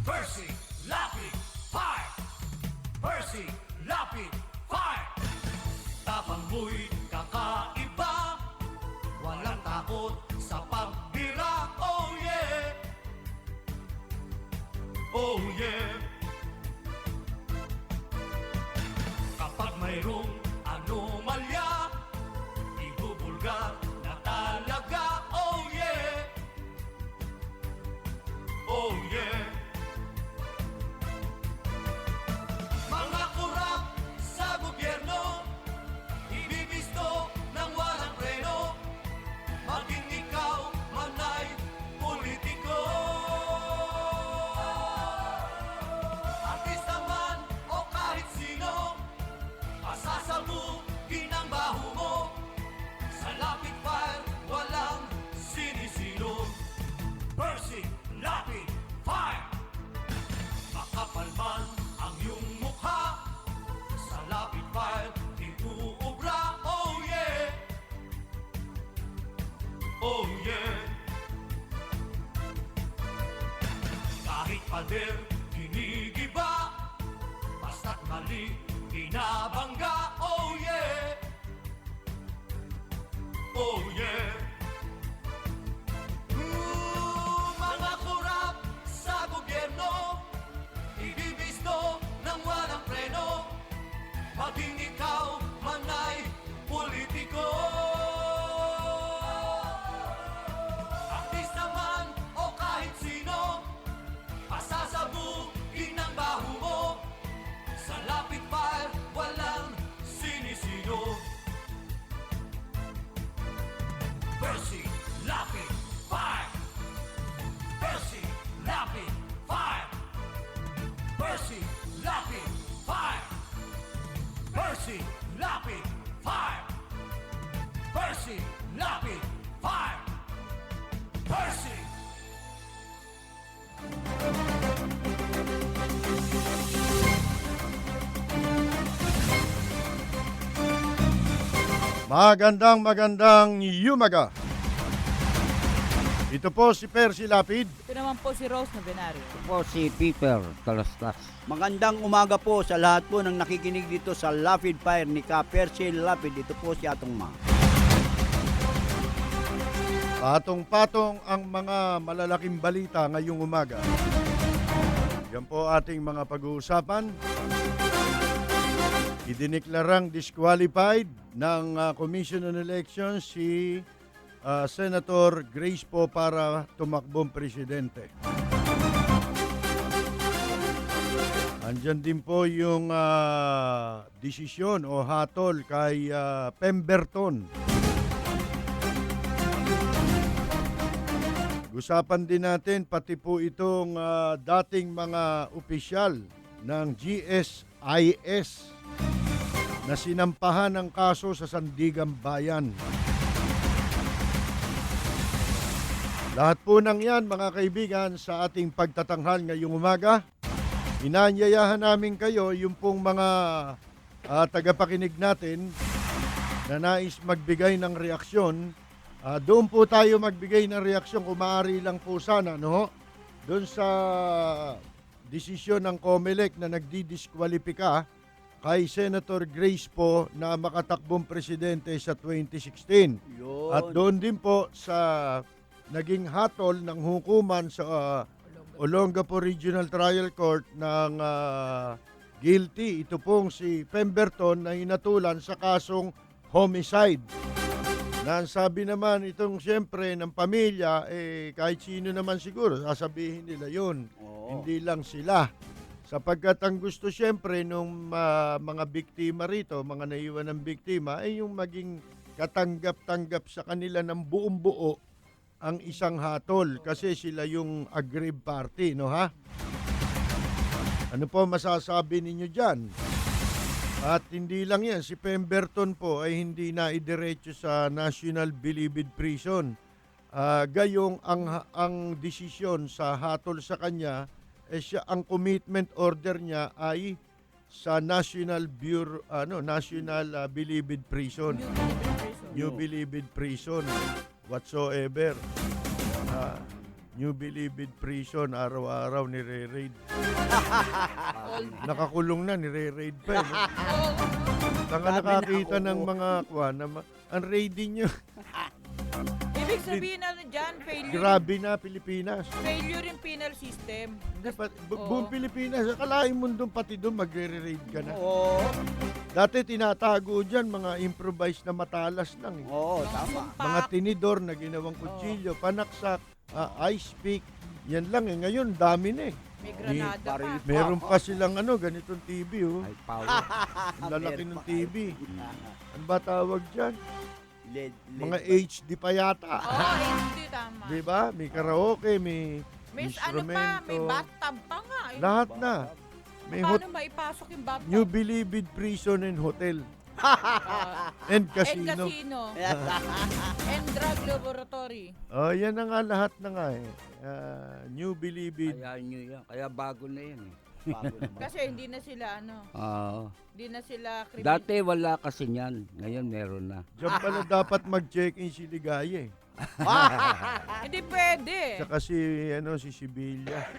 Percy, Lapid, Fire! Percy, Lapid, Fire! Tapang mo'y kakaiba, walang takot sa pagbira. Oh yeah! Oh yeah! Kapag mayroong anomalya, ibubulgar na talaga. Oh yeah! Oh yeah! Mga kurap sa gobyerno, ibibisto ng walang preno, maging ikaw man ay politiko. Artista man o kahit sino, pasasabugin ang baho mo. Sa Lapid Fire, walang sinisino. Percy, Lapid, Fire! Makapal man ang iyong mukha, sa Lapid Fire, di uubra. Oh yeah! Oh yeah! Kahit pader, ginigiba, basta't mali, binabangga. Oh yeah! Oh yeah! Mga kurap sa gobyerno, ibibisto ng walang preno, maging ikaw man ay politiko. Artista man o kahit sino, pasasabugin ang baho mo. Sa Lapid Fire, walang sinisino. Percy, Lapid, Fire! Percy, Lapid, Fire! Percy, Lapid, Fire! Percy, Lapid, Fire! Percy, Lapid, Fire! Percy! Magandang yumaga. Ito po si Percy Lapid. Ito naman po si Rose Novenario. Po si Peter Talastas. Magandang umaga po sa lahat po ng nakikinig dito sa Lapid Fire ni Ka Percy Lapid. Ito po si Atong Ma. Patong-patong ang mga malalaking balita ngayong umaga. Yan po ating mga pag-uusapan. Idineklarang disqualified ng Commission on Elections si Senator Grace po para tumakbong presidente. Andyan din po yung desisyon o hatol kay Pemberton. Usapan din natin pati po itong dating mga opisyal ng GSIS na sinampahan ng kaso sa Sandigan Bayan. Lahat po ng yan, mga kaibigan, sa ating pagtatanghal ngayong umaga. Inaanyayahan namin kayo, yung pong mga tagapakinig natin na nais magbigay ng reaksyon. Doon po tayo magbigay ng reaksyon kung maaari lang po sana, no? Doon sa desisyon ng COMELEC na nagdidiskwalipika kay Senator Grace po na makatakbong presidente sa 2016. Yun. At doon din po sa naging hatol ng hukuman sa Olongapo Regional Trial Court ng guilty. Ito pong si Pemberton na hinatulan sa kasong homicide. Na sabi naman itong siyempre ng pamilya, kahit sino naman siguro, sasabihin nila yun. Oo. Hindi lang sila. Sapagkat ang gusto siyempre nung mga biktima rito, mga naiwan ng biktima, ay yung maging katanggap-tanggap sa kanila ng buong buo ang isang hatol kasi sila yung aggrieved party, no ha? Ano po masasabi ninyo dyan? At hindi lang yan, si Pemberton po ay hindi na idiretso sa National Bilibid Prison. Gayong ang desisyon sa hatol sa kanya, ang commitment order niya ay sa National Bureau, National Bilibid Prison. New Bilibid Prison whatsoever. New Bilibid Prison, araw-araw nire-raid. Nakakulong na, nire-raid pa. No? Baka nakakita ng mga ang raiding nyo. Ibig sabihin na dyan, failure. Grabe na Pilipinas. Failure yung penal system. Buong Pilipinas, akalain mo doon pati doon magre-raid ka na. Oo. Dati tinatago dyan mga improvised na matalas lang. Eh. Oo, tama. Mga tinidor na ginawang kutsilyo, panaksak, ice pick, yan lang eh. Ngayon, dami na eh. May granada pa. Meron pa silang ganitong TV oh. Ay, power. Ang lalaki Meron ng pa. TV. Ano ba tawag dyan? LED Mga ba? HD pa yata. Oo, hindi tama. Di ba? May karaoke, may May ano pa, instrumento. may bathtub pa nga. Eh. Lahat na. May Paano maipasok yung bathtub? New Bilibid Prison and Hotel. Ah, And and casino. casino. And drug laboratory. Oh, yan na nga lahat na nga eh. New Bilibid. Kaya nyo yan. Kaya bago na yan eh. Bago naman. Kasi hindi na sila Oo. hindi na sila Dati wala kasi yan. Ngayon meron na. Diyan pala dapat mag-check-in si Ligaya eh. Hindi pwede. Saka si Sibilia.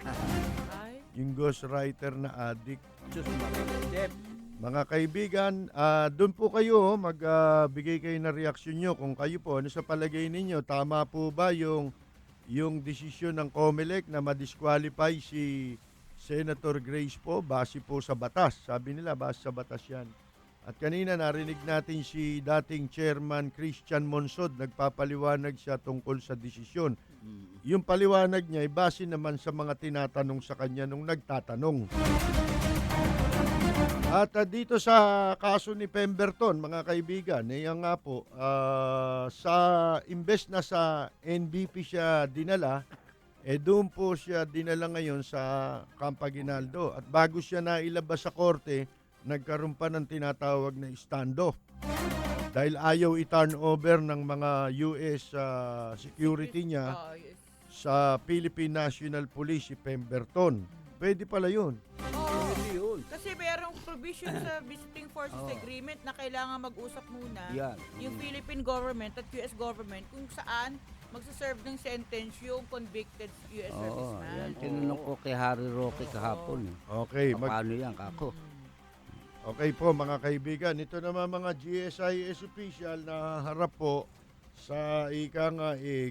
Ay, Yung ghostwriter na addict. Diyos makinig. Mga kaibigan, doon po kayo, magbigay kayo ng reaksyon nyo kung kayo po, ano sa palagay ninyo, tama po ba yung desisyon ng COMELEC na ma-disqualify si Senator Grace po base po sa batas. Sabi nila, base sa batas yan. At kanina narinig natin si dating Chairman Christian Monsod, nagpapaliwanag siya tungkol sa desisyon. Yung paliwanag niya ay base naman sa mga tinatanong sa kanya nung nagtatanong. At dito sa kaso ni Pemberton, mga kaibigan, yan nga po, imbes na sa NBP siya dinala, doon po siya dinala ngayon sa Camp Aguinaldo. At bago siya nailabas sa korte, nagkaroon pa ng tinatawag na standoff. Dahil ayaw i-turn over ng mga US security niya oh, yes. sa Philippine National Police si Pemberton. Pwede pala yun. Oo. Hindi yun. Kasi merong provision sa Visiting Forces Agreement na kailangan mag-usap muna Yan. yung Philippine government at US government kung saan magsaserve ng sentence yung convicted US Oo. serviceman. Yan. Tinanong ko kay Harry Roque kahapon. Okay, Paano yan, kako? okay po mga kaibigan. Ito naman mga GSIS official na harap po sa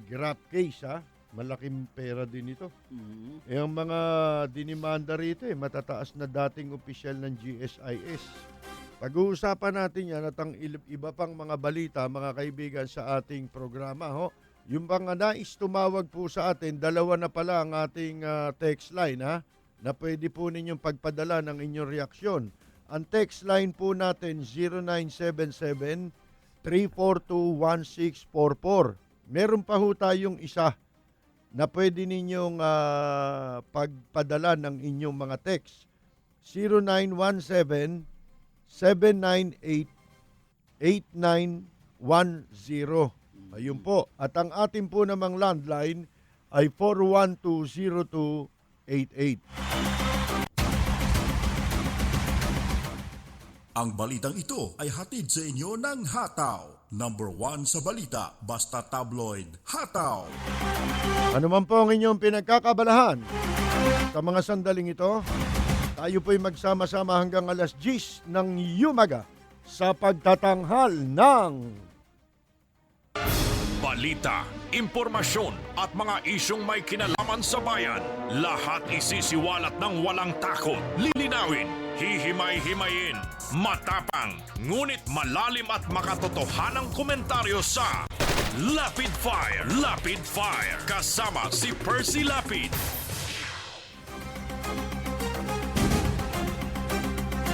grab case ha. Malaking pera din ito. Yung mga dinimanda rito matataas na dating opisyal ng GSIS. Pag-uusapan natin yan at ang iba pang mga balita mga kaibigan sa ating programa ho. Yung mga nais tumawag po sa atin, dalawa na pala ang ating text line ha, na pwede po ninyong pagpadala ng inyong reaksyon. Ang text line po natin 0977-342-1644. Meron pa ho tayong isa na pwede ninyong pagpadala ng inyong mga text. 0917-798-8910. Ayun po. At ang atin po namang landline ay 4120288. Ang balitang ito ay hatid sa inyo ng Hataw. Number 1 sa balita, basta tabloid, Hataw. Ano man po ang inyong pinagkakabalahan sa mga sandaling ito, tayo po'y magsama-sama hanggang alas 10 ng umaga sa pagtatanghal ng Balita, impormasyon at mga isyong may kinalaman sa bayan. Lahat isisiwalat ng walang takot. Lilinawin, hihimay-himayin, matapang, ngunit malalim at makatotohanang komentaryo sa Lapid Fire. Lapid Fire. Kasama si Percy Lapid.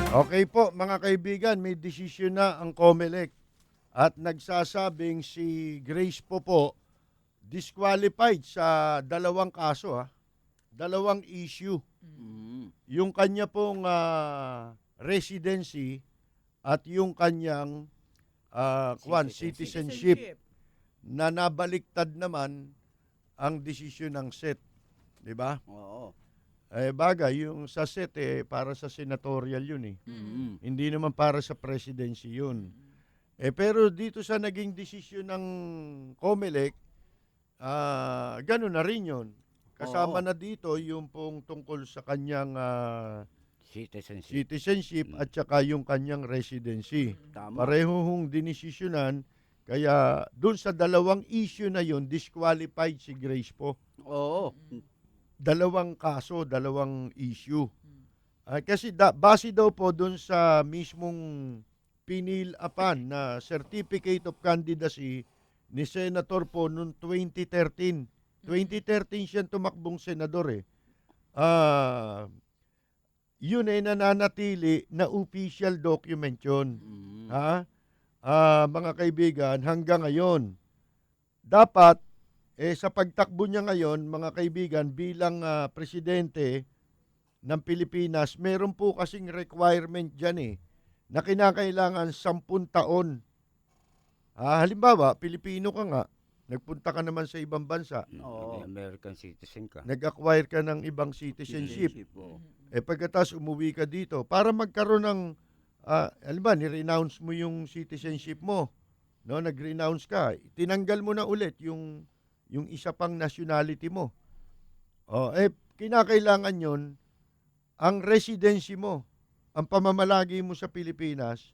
Okay po mga kaibigan, may desisyon na ang COMELEC at nagsasabing si Grace po disqualified sa dalawang kaso dalawang issue. Yung kanya pong residency at yung kanyang citizenship na nabaliktad naman ang desisyon ng SET, 'di ba? Oo. Bagay, yung sa SET para sa senatorial yun Hindi naman para sa presidency yun. Pero dito sa naging desisyon ng COMELEC, gano'n na rin yun. Kasama Oo. na dito yung pong tungkol sa kanyang Citizenship. citizenship at saka yung kanyang residency. Tama. Pareho hong dinesisyonan, kaya doon sa dalawang issue na yun, disqualified si Grace po. Oo. Dalawang kaso, dalawang issue. Kasi base daw po doon sa mismong pinilapan na Certificate of Candidacy ni Senator po noong 2013. 2013 siya tumakbong senador eh. Yun ay nananatili na official document yun. Mm. Ha? Mga kaibigan, hanggang ngayon. Dapat, sa pagtakbo niya ngayon, mga kaibigan, bilang presidente ng Pilipinas, meron po kasing requirement dyan na kinakailangan 10 taon. Halimbawa, Pilipino ka nga, nagpunta ka naman sa ibang bansa, Oo. American citizen ka. nag-acquire ka ng ibang citizenship. Oo. Pagkatapos umuwi ka dito, para magkaroon ng, halimbawa, ni-renounce mo yung citizenship mo, no? Nag-renounce ka, tinanggal mo na ulit yung isa pang nationality mo. Kinakailangan yon ang residency mo, ang pamamalagi mo sa Pilipinas,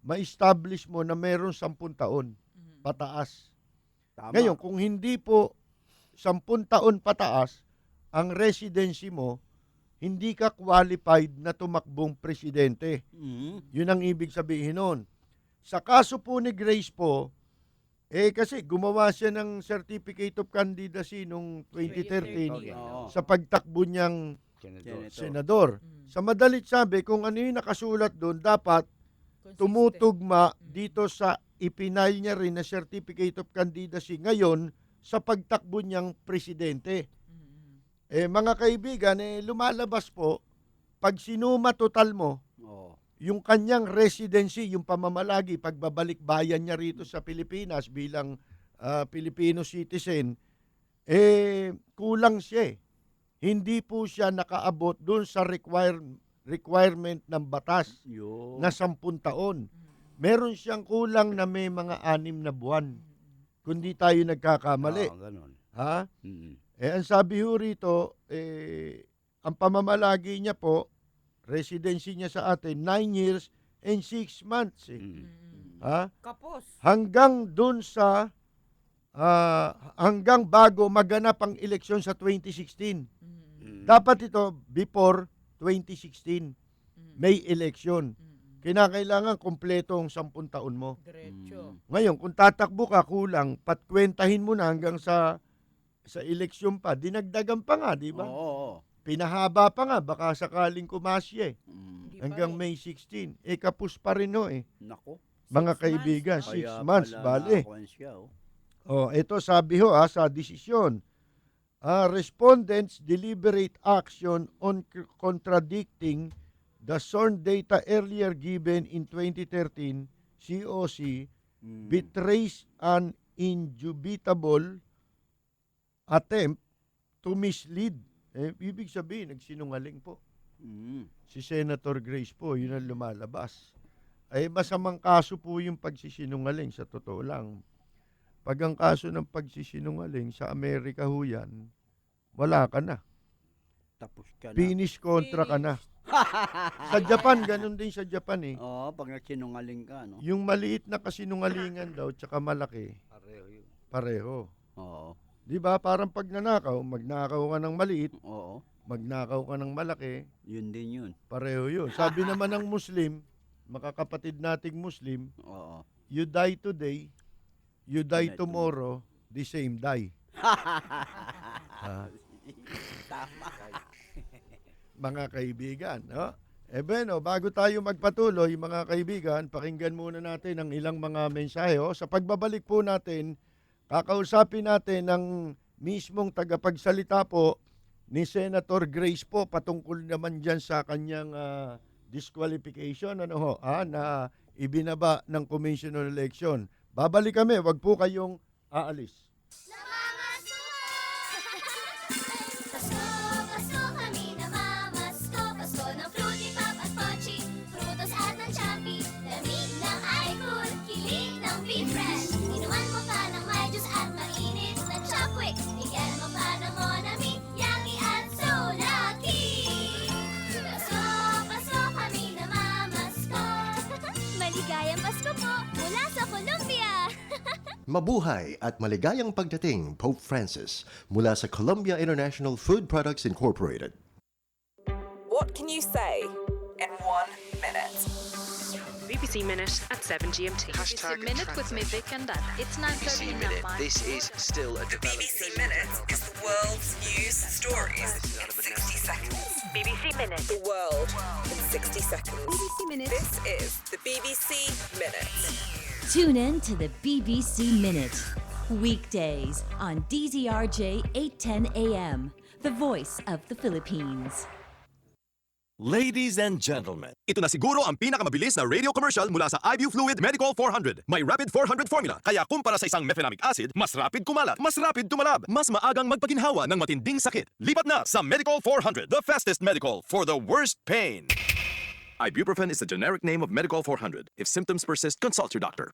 ma-establish mo na meron 10 taon pataas. Tama. Ngayon, kung hindi po 10 taon pataas, ang residency mo, hindi ka qualified na tumakbong presidente. Mm. Yun ang ibig sabihin nun. Sa kaso po ni Grace po, kasi gumawa siya ng Certificate of Candidacy noong 2013 Oo. sa pagtakbo niyang Senador. senador. Sa madalit sabi, kung ano yung nakasulat doon, dapat tumutugma dito sa ipinal niya rin na Certificate of Candidacy ngayon sa pagtakbo niyang presidente. Mga kaibigan, lumalabas po, pag sinuma total mo, Oo. yung kanyang residency, yung pamamalagi, pagbabalik bayan niya rito sa Pilipinas bilang Filipino citizen, kulang siya. Hindi po siya nakaabot doon sa requirement ng batas Yun. na 10 taon. Meron siyang kulang na may mga 6 na buwan. Kundi tayo nagkakamali. Ganun. Ha? Mm. Ang sabi ho rito, ang pamamalagi niya po, residency niya sa atin, 9 years and 6 months. Mm. Ha? Kapos. Hanggang dun sa, hanggang bago maganap ang eleksyon sa 2016. Mm. Dapat ito before 2016. May eleksyon. Kinakailangan kompleto ang 10 taon mo. Diretso. Ngayon, kung tatakbo ka, kulang, patkwentahin mo na hanggang sa eleksyon pa. Dinagdagan pa nga, di ba? Oo. Pinahaba pa nga, baka sakaling kumasya Mm. Hindi pa hanggang rin. May 16. Kapos pa rin Nako. Mga 6 kaibigan, months, 6 Kaya months, pala bali. nakakuan siya, oh. Ito sabi ho sa desisyon. Respondents deliberate action on contradicting the sworn data earlier given in 2013 COC Mm. betrays an indubitable attempt to mislead. Ibig sabihin, nagsinungaling po. Mm. Si Senator Grace po, yun ang lumalabas. Masamang kaso po yung pagsisinungaling, sa totoo lang. Pag ang kaso ng pagsisinungaling sa Amerika ho yan, wala ka na. Tapos ka na. Finish kontra ka na. Sa Japan, ganun din sa Japan Oo, pag nagsinungaling ka, no? Yung maliit na kasinungalingan daw, tsaka malaki, Pareho yun. pareho. Oo. Di ba? Parang pag nanakaw, magnakaw ka ng maliit, Oo. magnakaw ka ng malaki, Yun din yun. pareho yun. Sabi naman ng Muslim, makakapatid nating Muslim, Oo. you die today, you die Die tomorrow, the same die. Ha? Mga kaibigan, no? Bueno, bago tayo magpatuloy, mga kaibigan, pakinggan muna natin ang ilang mga mensahe. Sa pagbabalik po natin, kakausapin natin ang mismong tagapagsalita po ni Senator Grace po patungkol naman dyan sa kanyang disqualification na ibinaba ng Commission on Election. Babalik kami, wag po kayong aalis. Pasko, Pasko kami namamasko. Pasko ng Fruity Pop at Pochi, Frutos at ng Champi. Lamig ng iCool, kilig ng Be-Fresh. Inuman mo pa ng may juice at mainit na Chopwick. Bigyan mo pa ng Monami, yan Mabuhay at maligayang pagdating, Pope Francis, mula sa Columbia International Food Products Incorporated. What can you say in 1 minute? BBC Minute at 7 GMT. BBC Minute with me, Vic and Dad. It's 9:30 in the morning. This is still a The BBC Minute is the world's news stories in 60 seconds. BBC Minute. The world in 60 seconds. BBC Minute. This is the BBC Minute. Tune in to the BBC Minute. Weekdays on DZRJ 810 AM, the voice of the Philippines. Ladies and gentlemen, ito na siguro ang pinakamabilis na radio commercial mula sa iView Fluid Medical 400. May Rapid 400 formula, kaya kumpara sa isang mefenamic acid, mas rapid kumalat, mas rapid tumalab, mas maagang magpaginhawa ng matinding sakit. Lipat na sa Medical 400, the fastest medical for the worst pain. Ibuprofen is the generic name of Medical 400. If symptoms persist, consult your doctor.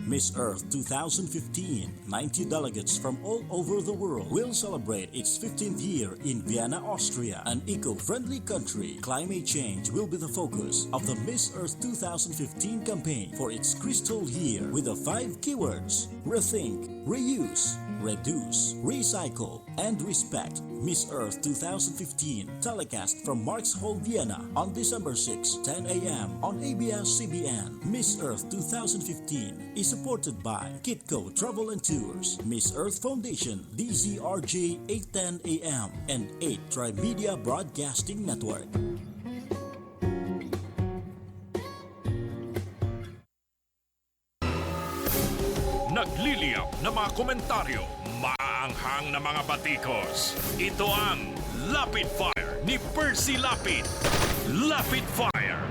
Miss Earth 2015, 90 delegates from all over the world will celebrate its 15th year in Vienna, Austria, an eco-friendly country. Climate change will be the focus of the Miss Earth 2015 campaign for its crystal year with the 5 keywords: rethink, reuse, reduce, recycle, and respect. Miss Earth 2015 telecast from Marx Hall, Vienna on December 6, 10 a.m. on ABS-CBN. Miss Earth 2015 is supported by Kitco Travel and Tours, Miss Earth Foundation, DZRJ 810 AM, and 8 Trimedia Broadcasting Network. Nagliliyap na mga komentaryo, maanghang na mga batikos. Ito ang Lapid Fire ni Percy Lapid. Lapid Fire.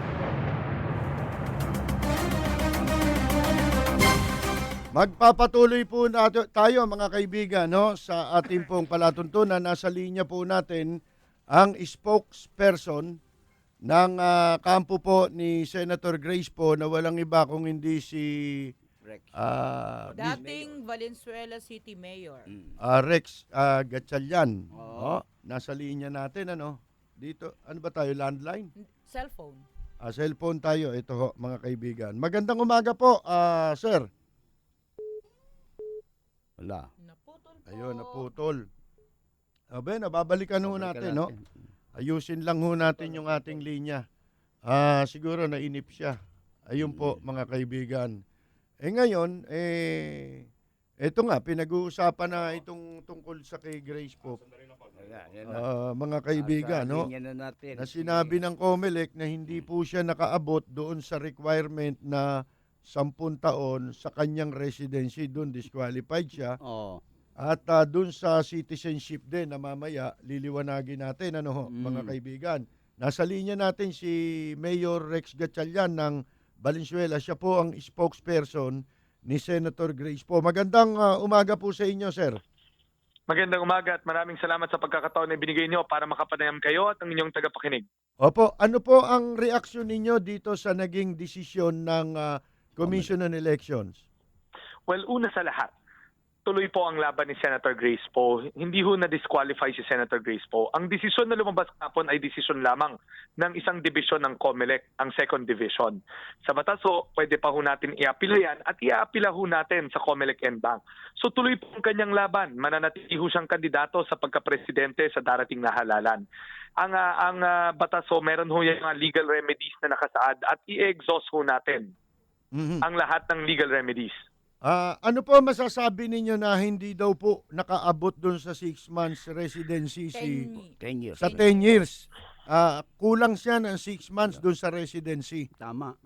Magpapatuloy po tayo mga kaibigan no, sa ating pong palatuntunan. Nasa linya po natin ang spokesperson ng kampo po ni Senator Grace po na walang iba kung hindi si dating Valenzuela City Mayor. Rex Gatchalian. Nasa linya natin ano. Dito, ano ba tayo, landline? Cellphone. Cellphone tayo, ito ho, mga kaibigan. Magandang umaga po, sir. Wala. Naputol po. Ayun, naputol. Abe, nababalikan ho natin, no? Ayusin lang ho natin yung ating linya. Siguro nainip siya. Ayun po, mga kaibigan. Ngayon, eto nga, pinag-uusapan na itong tungkol sa kay Grace po. Mga kaibigan, no? Na sinabi ng COMELEC na hindi po siya nakaabot doon sa requirement na 10 taon sa kanyang residency, doon disqualified siya. At doon sa citizenship din na mamaya liliwanagin natin ano mga kaibigan. Nasa linya natin si Mayor Rex Gatchalian ng Valenzuela. Siya po ang spokesperson ni Senator Grace po. Magandang umaga po sa inyo, sir. Magandang umaga at maraming salamat sa pagkakataon na binigay niyo para makapanayam kayo at ang inyong tagapakinig. Opo, ano po ang reaksyon ninyo dito sa naging desisyon ng Commission on Elections? Well, una sa lahat, tuloy po ang laban ni Senator Grace Poe. Hindi ho na-disqualify si Senator Grace Poe. Ang desisyon na lumabas kapon ay desisyon lamang ng isang division ng COMELEC, ang second division. Sa batas ho, pwede pa ho natin i-apila yan at i-apila ho natin sa COMELEC NBank. So tuloy po ang kanyang laban. Mananatili ho siyang kandidato sa pagka-presidente sa darating na halalan. Ang batas ho, meron ho yung mga legal remedies na nakasaad at i-exhaust ho natin ang lahat ng legal remedies. Ano po masasabi ninyo na hindi daw po nakaabot doon sa 6 months residency 10 years. Sa 10 years. Kulang siya ng 6 months doon sa residency. Tama.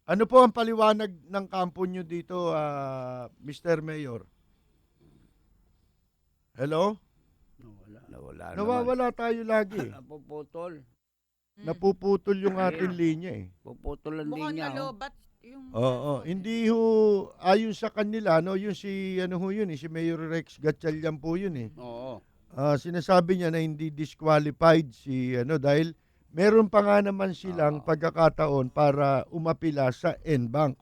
Ano po ang paliwanag ng kampo nyo dito, Mr. Mayor? Hello? Nawawala tayo lagi. Napuputol. Napuputol yung ating linya eh. Puputol ang linya. Hindi ho ayon sa kanila no, yung si si Mayor Rex Gatchalian po yun eh. Sinasabi niya na hindi disqualified si dahil meron pa nga naman silang pagkakataon para umapila sa NBank,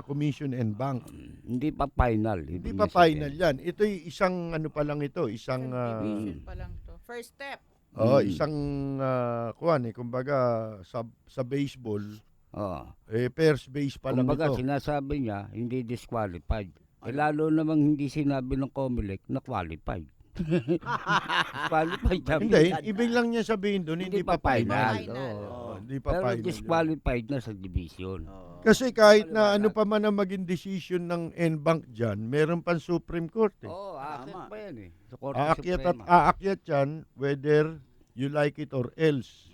Commission NBank. Hindi pa final. Hindi pa final yan. Ito'y isang pa lang ito, isang pa lang to. First step. isang kumbaga sa baseball Oo. First base pa lang Kumbaga, ito. sinasabi niya, hindi disqualified. Lalo namang hindi sinabi ng COMELEC na qualified. Qualified sabi Hindi, niya. ibig lang niya sabihin doon, hindi pa final. Hindi pa Pero final. disqualified na sa division. Kasi kahit na ano pa man ang maging decision ng NBank dyan, meron pang Supreme Court. Oo, aakyat pa yan eh. Sa Korte Aakyat at Suprema. aakyat yan whether you like it or else.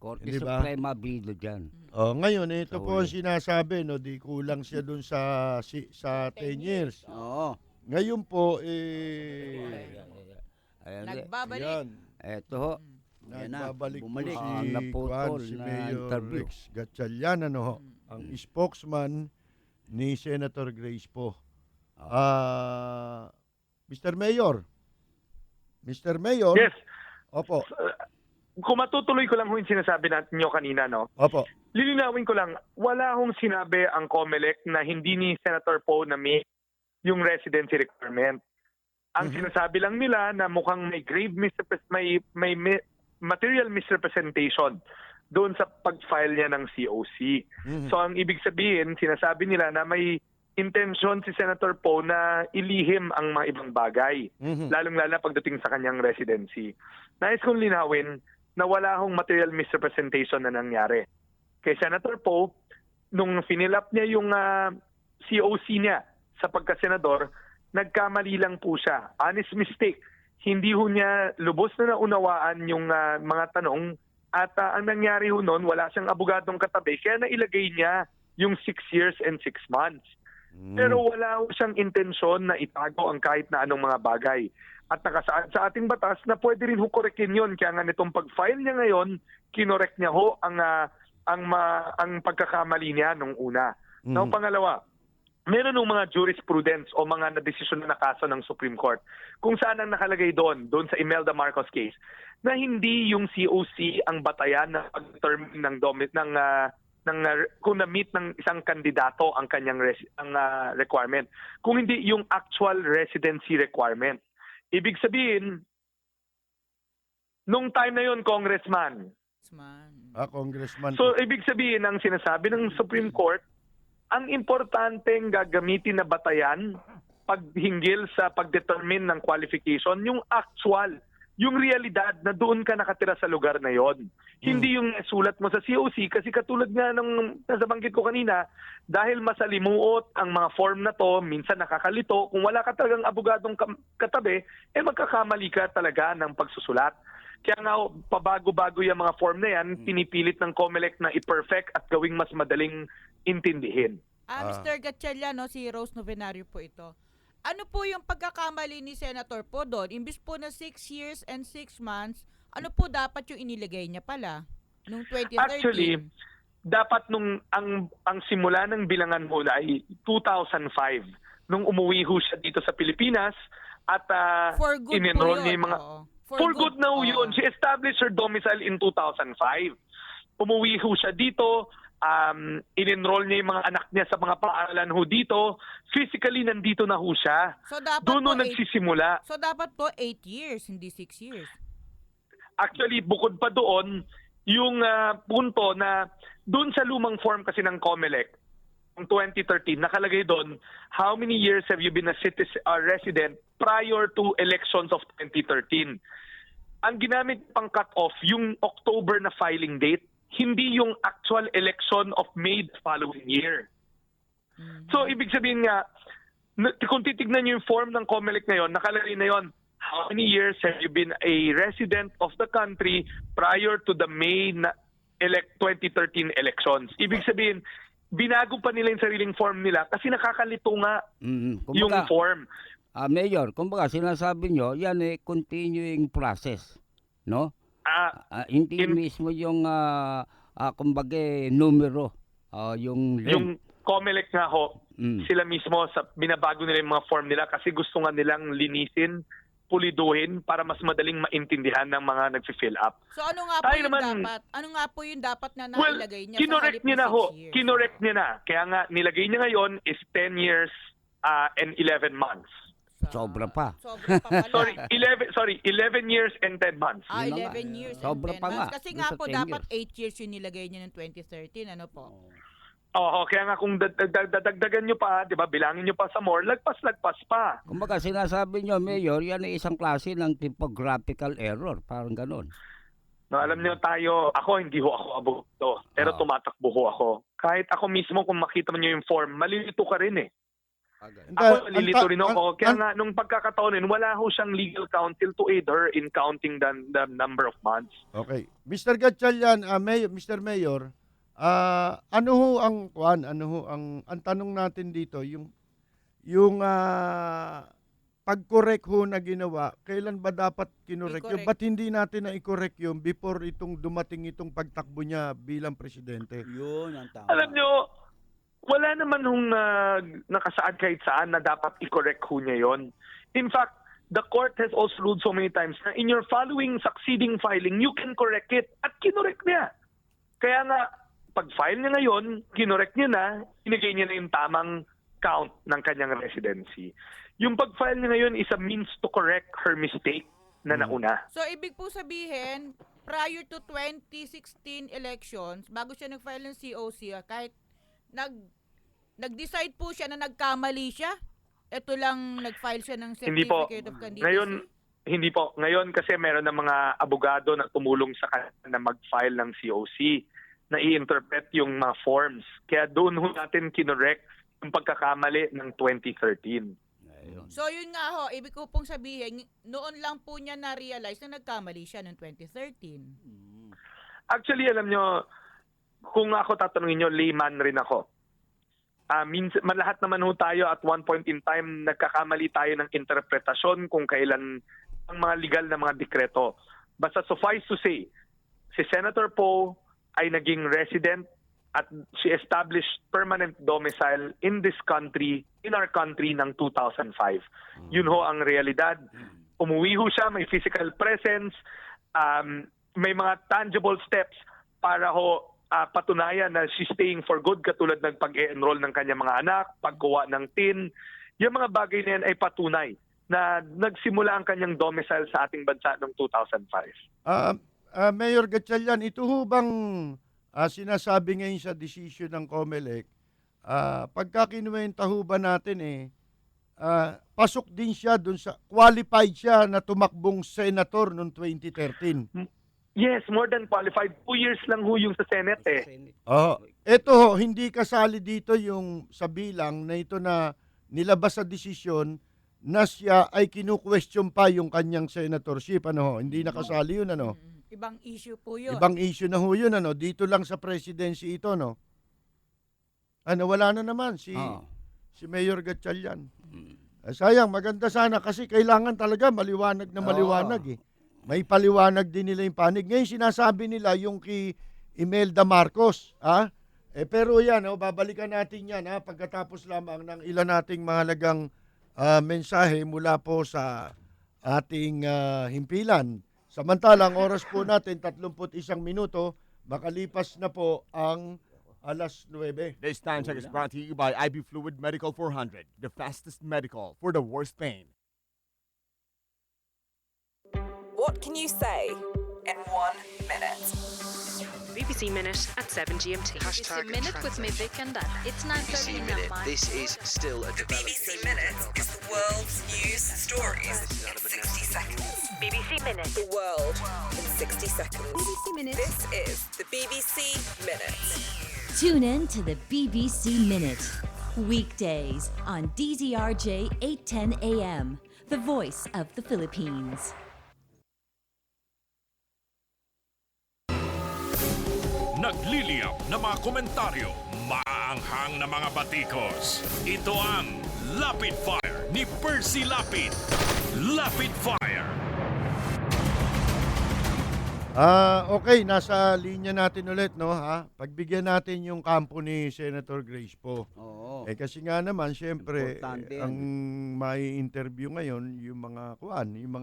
Korte Di ba? Suprema bilo dyan. Ngayon, ito Sa po ang huli. sinasabi, no, di kulang siya dun sa 10 years. Oo. Ngayon po, Ayan, Nagbabalik. yan, eto ho. Yan na, nagbabalik po bumalik. si Naputol si na Mayor interview. Rex Gatchalian, ano ho, ang spokesman ni Senator Grace po. Mr. Mayor. Mr. Mayor. Yes. Opo. Kung matutuloy ko lang yung sinasabi natin nyo kanina, no? Opo. Lilinawin ko lang, wala hong sinabi ang COMELEC na hindi ni Senator Poe na meet yung residency requirement. Ang sinasabi lang nila na mukhang may grave material misrepresentation doon sa pag-file niya ng COC. So ang ibig sabihin, sinasabi nila na may intention si Senator Poe na ilihim ang mga ibang bagay, lalong-lalo na pagdating sa kanyang residency. Nais kong linawin na wala hong material misrepresentation na nangyari. Kay Senator Poe, nung finil up niya yung COC niya sa pagkasenador, nagkamali lang po siya. Honest mistake. Hindi ho niya lubos na naunawaan yung mga tanong at ang nangyari ho noon, wala siyang abogadong katabi kaya nailagay niya yung 6 years and 6 months. Pero wala ho siyang intensyon na itago ang kahit na anong mga bagay. At nakasaad sa ating batas na pwede rin ho korekin yun. Kaya nga nitong pag-file niya ngayon, kinorek niya ho ang pagkakamali niya nung una. Now, pangalawa, meron ng mga jurisprudence o mga na-desisyon na kaso ng Supreme Court kung saan ang nakalagay doon sa Imelda Marcos case, na hindi yung COC ang batayan ng pag-determine ng kung na-meet ng isang kandidato ang kanyang requirement. Kung hindi yung actual residency requirement. Ibig sabihin, nung time na yun, Congressman. Congressman. So, ibig sabihin, ang sinasabi ng Supreme Court, ang importanteng gagamitin na batayan paghinggil sa pagdetermine ng qualification, yung actual, yung realidad na doon ka nakatira sa lugar na yon. Hindi yung sulat mo sa COC kasi katulad nga ng nasabanggit ko kanina, dahil masalimuot ang mga form na to, minsan nakakalito, kung wala ka talagang abogadong katabi, magkakamali ka talaga ng pagsusulat. Kaya nga, pabago-bago yung mga form na yan, pinipilit ng COMELEC na i-perfect at gawing mas madaling intindihin. Mr. Gatchalian, si Rose Novenario po ito. Ano po yung pagkakamali ni Senator po doon? Imbis po na 6 years and 6 months, ano po dapat yung inilagay niya pala nung 2013? Actually, dapat nung ang simula ng bilangan mo ay 2005 nung umuwi ho siya dito sa Pilipinas at For good in-enroll po niya yun. yung mga Oo. For good na ho yun. She established her domicile in 2005. Umuwi ho siya dito, in-enroll niya yung mga anak niya sa mga paaralan ho dito. Physically, nandito na ho siya. So dapat Doon ho po nagsisimula. So dapat po 8 years, hindi 6 years. Actually, bukod pa doon, yung punto na doon sa lumang form kasi ng COMELEC, ng 2013, nakalagay doon, how many years have you been a resident prior to elections of 2013? Ang ginamit pang cut-off, yung October na filing date, hindi yung actual election of May the following year. So, ibig sabihin nga, kung titignan nyo yung form ng COMELEC ngayon, nakalagay na yon, how many years have you been a resident of the country prior to the May 2013 elections? Ibig sabihin, binago pa nila yung sariling form nila kasi nakakalito nga yung form. Mayor, kumbaga sinasabi nyo, yan continuing process, no? Hindi mismo yung, kumbaga, numero, yung length. Yung COMELEC nga ho, sila mismo, binabago nila yung mga form nila kasi gusto nga nilang linisin, puliduhin para mas madaling maintindihan ng mga nagfi-fill up. So ano nga po yung dapat? Ano nga po yung dapat na nailagay niya sa halip niya na ho. 6 years? Kinorek niya na. Kaya nga nilagay niya ngayon is 10 years and 11 months. Sobra pa. Sobra pa pala. 11 years and 10 months. Ah, Yun na 11 nga. years Sobra and 10 pa nga. months. Kasi Doon nga sa po, 10 dapat years. 8 years yung nilagay niyo ng 2013. Ano po? Oo, kaya nga kung dadagdagan nyo pa, di ba, bilangin nyo pa sa more, lagpas pa. Kumbaga sinasabi nyo, Mayor, yan ay isang klase ng typographical error. Parang ganon. No, alam niyo hindi ho ako abogado, pero tumatakbo ho ako. Kahit ako mismo, kung makita mo niyo yung form, malilito ka rin eh. Ako, nalilito rin ako. Kaya nga, nung pagkakataon yun, wala ho siyang legal counsel to aid her in counting the number of months. Okay. Mr. Gatchalian, Mr. Mayor, ano ho ang tanong natin dito, yung pag-correct ho na ginawa, kailan ba dapat kinorek yun? Ba't hindi natin na i-correct yun before itong dumating itong pagtakbo niya bilang presidente? Yun ang tama. Alam nyo, wala naman hong nakasaad kahit saan na dapat i-correct ho niya yon. In fact, the court has also ruled so many times na in your succeeding filing, you can correct it. At kinorek niya. Kaya nga, pag-file niya ngayon, kinorek niya na, inigay niya na yung tamang count ng kanyang residency. Yung pag-file niya ngayon is a means to correct her mistake na nauna. So, ibig po sabihin, prior to 2016 elections, bago siya nag-file ng COC, kahit nag-decide po siya na nagkamali siya, ito lang nag-file siya ng Certificate of Candidacy? Hindi po. Ngayon kasi meron ng mga abogado na tumulong sa kanya na mag-file ng COC, na i-interpret yung mga forms. Kaya doon ho natin kinorek yung pagkakamali ng 2013. So yun nga ho, ibig ko pong sabihin, noon lang po niya na-realize na nagkamali siya noong 2013. Actually, alam nyo, kung ako tatanungin nyo, layman rin ako. Lahat naman ho tayo at one point in time, nagkakamali tayo ng interpretasyon kung kailan ang mga legal na mga dekreto. Basta suffice to say, si Senator Poe ay naging resident at she established permanent domicile in our country ng 2005. Yun ho ang realidad. Umuwi ho siya, may physical presence, may mga tangible steps para ho patunayan na she's staying for good, katulad ng pag-enroll ng kanyang mga anak, pagkuha ng TIN. Yung mga bagay na yan ay patunay na nagsimula ang kanyang domicile sa ating bansa noong 2005. Mayor Gatchalian, ito ho bang sinasabi ngayon sa decision ng COMELEC, pagka kinuwenta ho ba natin pasok din siya dun sa, qualified siya na tumakbong senator noong 2013? Yes, more than qualified. 2 years lang ho yung sa Senate eh. Ito ho, hindi kasali dito yung sa bilang na ito na nilabas sa desisyon na siya ay kinu-question pa yung kanyang senatorship. Hindi nakasali yun, Ibang issue po yun. Ibang issue na ho yun, Dito lang sa presidency ito, wala na naman si Mayor Gatchalian. Sayang, maganda sana kasi kailangan talaga maliwanag na maliwanag eh. May paliwanag din nila yung panig. Ngayon sinasabi nila yung kay Imelda Marcos, pero yan, babalikan natin yan pagkatapos lamang ng ilan nating mahalagang mensahe mula po sa ating himpilan. Samantalang oras po natin 31 minuto, makalipas na po ang alas 9. This time check is brought to you by IB Fluid Medical 400, the fastest medical for the worst pain. What can you say in 1 minute? BBC Minute at 7 GMT. BBC Minute with me, Vic and Dad. It's 9:30 in Myanmar. This is still a The BBC Minute is the world's news stories in 60 seconds. BBC Minute. The world in 60 seconds. BBC Minute. This is the BBC Minute. Tune in to the BBC Minute. Weekdays on DZRJ 810 AM, the voice of the Philippines. Nagliliyap na mga komentaryo, maanghang na mga batikos. Ito ang Lapid Fire ni Percy Lapid. Lapid Fire. Okay, nasa linya natin ulit, Pagbigyan natin yung kampo ni Senator Grace Poe. Kasi nga naman, syempre, ang may interview ngayon, yung mga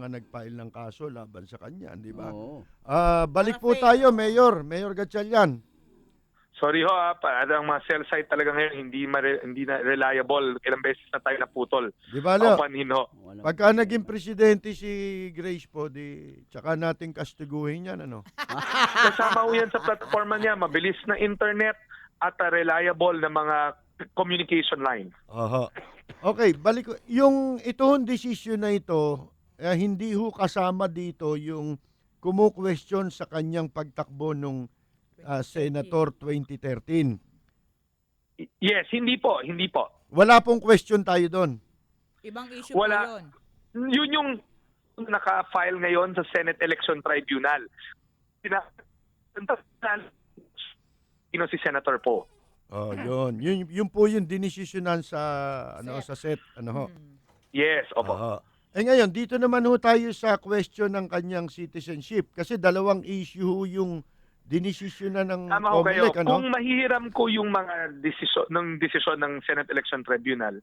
nag-file ng kaso laban sa kanya, di ba? Balik po tayo, Mayor Gatchalian. Sorry ho, ang mga cell site talaga ngayon hindi na reliable. Ilang beses na tayo naputol. Di ba, Lo? Papanhin ho. Pagka naging presidente si Grace po, tsaka nating kastiguhin yan, ano? Kasama ho yan sa platforma niya. Mabilis na internet at reliable na mga communication line. Aha. Okay, balik ko. Yung itong decision na ito, hindi ho kasama dito yung kumu-question sa kanyang pagtakbo nung Senator 2013. Yes, hindi po. Wala pong question tayo doon. Ibang issue Wala. po yun. Yun yung naka-file ngayon sa Senate Election Tribunal. Si Senator po. Oh, yun. Yun po yung dinesisyonan sa sa set, ano ho. Yes, opo. Ngayon, dito naman ho tayo sa question ng kanyang citizenship kasi dalawang issue ho yung dinesisyonan ng Tama ho kayo. COMELEC, ano? Kung mahihiram ko yung mga desisyon ng Senate Election Tribunal,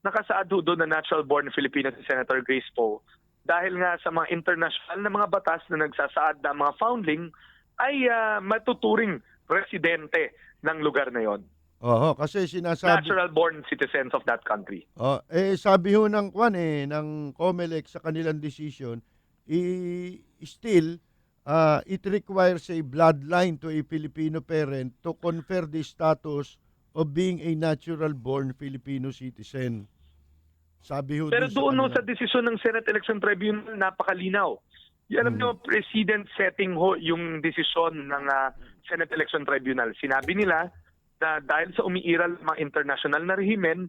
nakasaad ho doon na natural-born Filipino si Senator Grace Poe dahil nga sa mga international na mga batas na nagsasaad na mga foundling ay matuturing residente ng lugar na yon. Oo, kasi sinasabi Natural-born citizens of that country. Sabi ho ng ng COMELEC sa kanilang decision, still it requires a bloodline to a Filipino parent to confer the status of being a natural-born Filipino citizen. Sabi ho Pero doon sa desisyon ng Senate Election Tribunal, napakalinaw. Alam nyo, president setting ho yung desisyon ng Senate Election Tribunal. Sinabi nila na dahil sa umiiral mga international na rehimen,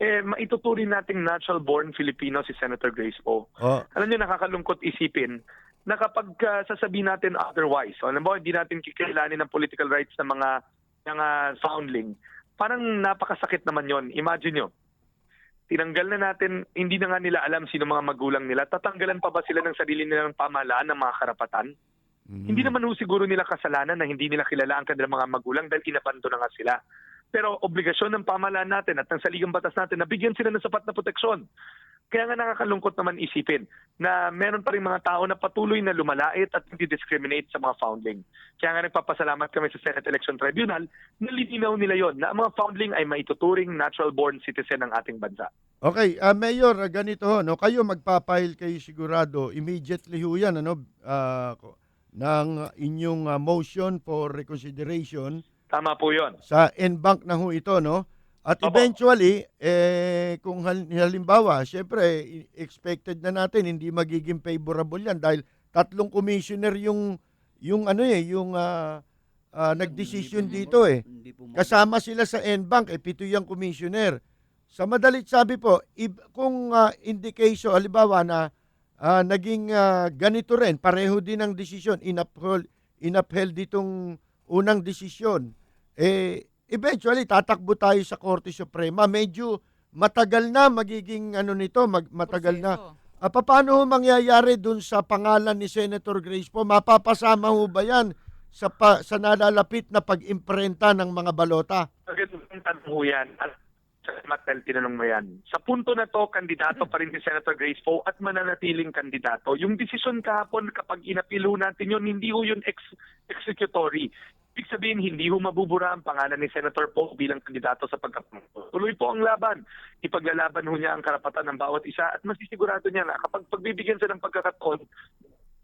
maituturing nating natural-born Filipino si Senator Grace Poe. Alam nyo, nakakalungkot isipin na kapag sasabihin natin otherwise, alam mo, hindi natin kikailanin ng political rights ng mga foundling, parang napakasakit naman yon. Imagine nyo, tinanggal na natin, hindi na nga nila alam sino mga magulang nila, tatanggalan pa ba sila ng sarili nilang pamahalaan ng mga karapatan? Hindi naman ho siguro nila kasalanan na hindi nila kilala ang kanilang mga magulang dahil inabando na nga sila. Pero obligasyon ng pamahalaan natin at ng saligang batas natin na bigyan sila ng sapat na proteksyon. Kaya nga nakakalungkot naman isipin na meron pa rin mga tao na patuloy na lumalait at hindi discriminate sa mga foundling. Kaya nga nagpapasalamat kami sa Senate Election Tribunal na lininaw nila yon na ang mga foundling ay maituturing natural-born citizen ng ating bansa. Okay, Mayor, ganito ho, no? Kayo magpapile kayo sigurado immediately ho yan, ng inyong motion for reconsideration. Tama po yon. Sa en-bank na ho ito, no? At eventually, kung halimbawa, syempre, expected na natin, hindi magiging favorable yan dahil 3 commissioner yung nag-decision dito Kasama sila sa en-bank, 7 yung commissioner. Sa madalit sabi po, kung indication, halimbawa na naging ganito rin, pareho din ang desisyon, inapheld ditong unang desisyon, eventually, tatakbo tayo sa Korte Suprema. Medyo matagal na magiging matagal na. Paano ho mangyayari dun sa pangalan ni Senator Grace Poe? Mapapasama ho ba yan sa nalalapit na pag-imprenta ng mga balota? Magandang tanong ho yan. Matel, tinanong mo yan. Sa punto na to, kandidato pa rin si Senator Grace Poe at mananatiling kandidato. Yung desisyon kahapon, kapag inapilo natin yun, hindi ho yun executory. Ibig sabihin, hindi ho mabubura ang pangalan ni Senator Poe bilang kandidato sa pagkapangulo. Tuloy po ang laban. Ipaglalaban ho niya ang karapatan ng bawat isa at masisigurado niya na kapag pagbibigyan siya ng pagkakataon,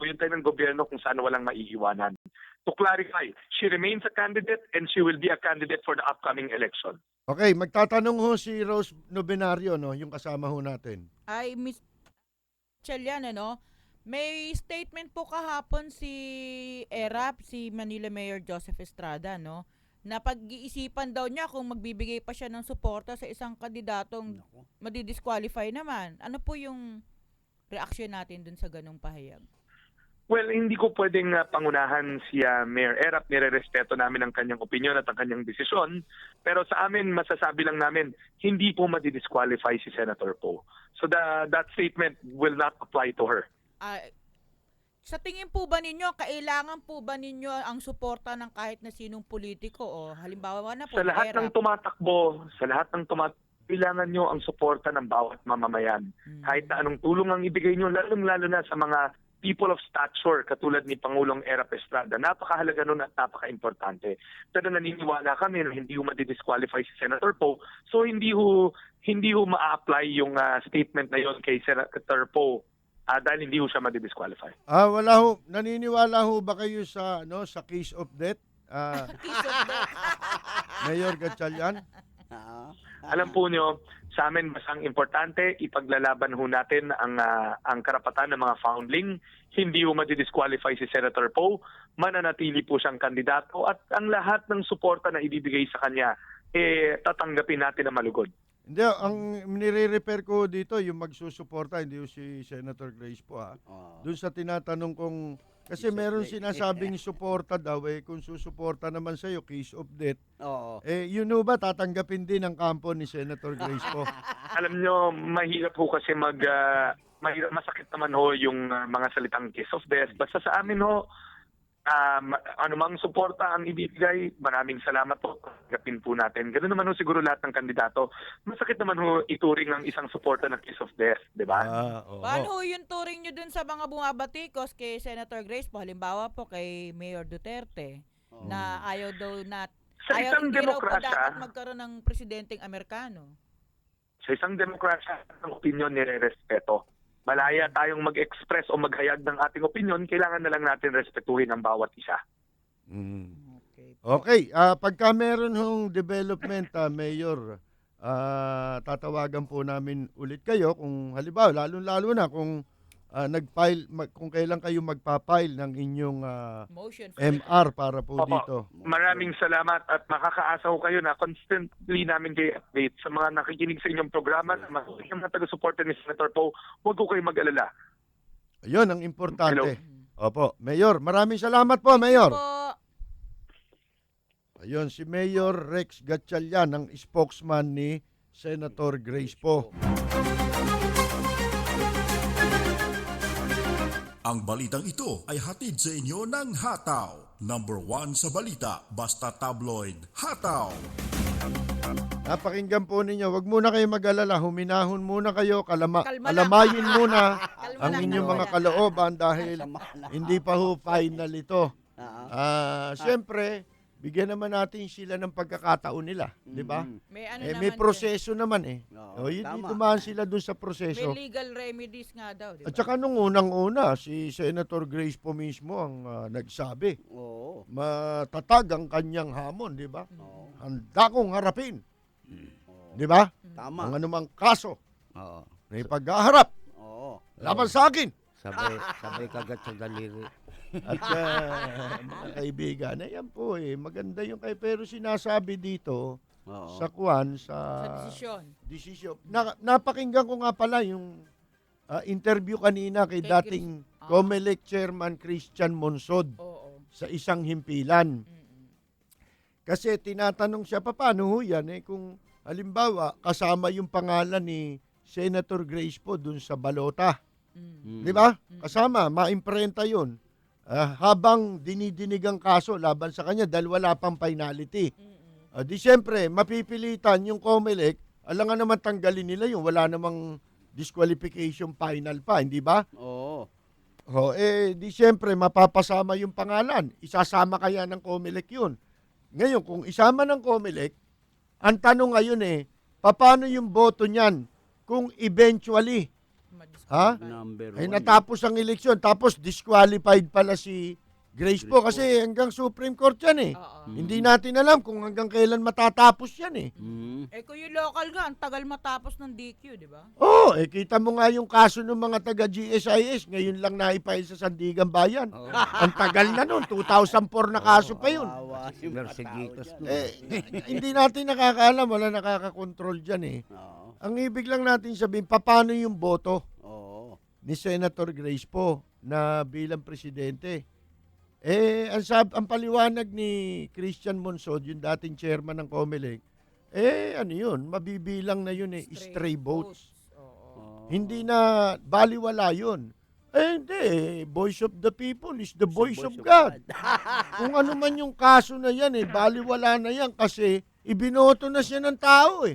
yun tayo ng gobyerno kung saan walang maiiwanan. To clarify, she remains a candidate and she will be a candidate for the upcoming election. Okay, magtatanong ho si Rose Novenario, yung kasama ho natin. Ay, Miss Chelian, may statement po kahapon si ERAP, si Manila Mayor Joseph Estrada, na pag-iisipan daw niya kung magbibigay pa siya ng suporta sa isang kandidatong madidisqualify naman. Ano po yung reaksyon natin dun sa ganung pahayag? Well, hindi ko pwedeng pangunahan si Mayor ERAP. Nire-respeto namin ang kanyang opinion at ang kanyang desisyon. Pero sa amin, masasabi lang namin, hindi po madidisqualify si Senator Poe. So that statement will not apply to her. Sa tingin po ba ninyo, kailangan po ba ninyo ang suporta ng kahit na sinong politiko? O halimbawa na po, sa lahat ng tumatakbo, kailangan nyo ang suporta ng bawat mamamayan. Kahit na anong tulong ang ibigay nyo, lalong-lalo na sa mga people of stature katulad ni Pangulong Erap Estrada. Napakahalaga nun at napaka-importante. Pero naniniwala kami na hindi ho madidisqualify si Senator Poe. So hindi ho ma-apply yung statement na yon kay Senator Poe dahil hindi ho siya madidisqualify. Wala ho. Naniniwala ho ba kayo sa sa case of death? Mayor Gatchalian? Alam po nyo, sa amin mas ang importante, ipaglalaban ho natin ang karapatan ng mga foundling. Hindi ho madidisqualify si Senator Poe. Mananatili po siyang kandidato at ang lahat ng suporta na ibibigay sa kanya, tatanggapin natin na malugod. Hindi, ang nire-repair ko dito, yung magsusuporta, hindi si Senator Grace po Doon sa tinatanong kong, kasi meron sinasabing suporta daw, kung susuporta naman sa'yo, case of death. Yun ba, tatanggapin din ang kampo ni Senator Grace po? Alam nyo, mahirap ho kasi masakit naman ho yung mga salitang case of death. Basta sa amin ho, anumang suporta ang ibibigay, maraming salamat po, tanggapin po natin. Ganoon naman ho siguro lahat ng kandidato. Masakit naman ho ituring ang isang suporta ng case of death, di ba? Paano ho yung turing nyo dun sa mga bumabatikos kay Senator Grace po? Halimbawa po kay Mayor Duterte na ayaw daw Sa isang demokrasya, dapat magkaroon ng presidenteng Amerikano. Sa isang demokrasya, ang opinion nire-respeto. Malaya tayong mag-express o maghayag ng ating opinion, kailangan na lang natin respetuhin ang bawat isa. Okay, pagka meron hong development, Mayor, tatawagan po namin ulit kayo kung halimbawa, lalo na kung kung kailan kayo magpa-file ng inyong MR para po dito. Maraming salamat at makakaasa ko kayo na constantly namin kayo update sa mga nakikinig sa inyong programa na yung mga taga-suporta ni Senator Poe, huwag ko kayo mag-alala. Ayun ang importante. Opo, Mayor, maraming salamat po, Mayor. Ayun, si Mayor Rex Gatchalian, ang spokesman ni Senator Grace po. Ang balitang ito ay hatid sa inyo ng Hataw. Number 1 sa balita, basta tabloid, Hataw. Napakinggan po ninyo, wag muna kayo mag-alala, huminahon muna kayo, kalamayin muna ang inyong mga kalooban dahil hindi pa ho final ito. Siyempre, bigyan naman natin sila ng pagkakataon nila, di ba? May proseso naman hindi dumaan sila dun sa proseso. May legal remedies nga daw, di ba? At saka nung unang-una, si Senator Grace po mismo ang nagsabi. Matatag ang kanyang hamon, di ba? Handa kong harapin. Di ba? Ang anumang kaso na ipag-aharap. Laban sa akin. Sabay kagat sa daliri. At mga kaibigan, ayan po maganda yung pero sinasabi dito sa desisyon. Napakinggan ko nga pala yung interview kanina kay dating COMELEC Chairman Christian Monsod sa isang himpilan. Kasi tinatanong siya, paano ho yan kung halimbawa kasama yung pangalan ni Senator Grace po dun sa balota. Di ba? Kasama, maimprenta yun. Habang dinidinig ang kaso laban sa kanya dahil wala pang finality. Di siyempre, mapipilitan yung COMELEC, alangan naman tanggalin nila yung wala namang disqualification final pa, hindi ba? Di siyempre, mapapasama yung pangalan. Isasama kaya ng COMELEC yun. Ngayon, kung isama ng COMELEC, ang tanong ngayon paano yung boto niyan kung eventually ay natapos ang eleksyon tapos disqualified pala si Grace po kasi hanggang Supreme Court yan Hindi natin alam kung hanggang kailan matatapos yan kung yung local nga, ang tagal matapos ng DQ, di ba? Kita mo nga yung kaso ng mga taga GSIS, ngayon lang naipile sa Sandigan Bayan. Ang tagal na nun, 2004 na kaso pa yun. Hindi natin nakakaalam, wala nakakakontrol dyan Ang ibig lang natin sabihin, paano yung boto ni Senator Grace po na bilang presidente? Ang paliwanag ni Christian Monsod, yung dating chairman ng COMELEC, ano yun, mabibilang na yun stray votes. Hindi na baliwala yun. Hindi, voice of the people is the voice of God. Kung ano man yung kaso na yan, baliwala na yan kasi ibinoto na siya ng tao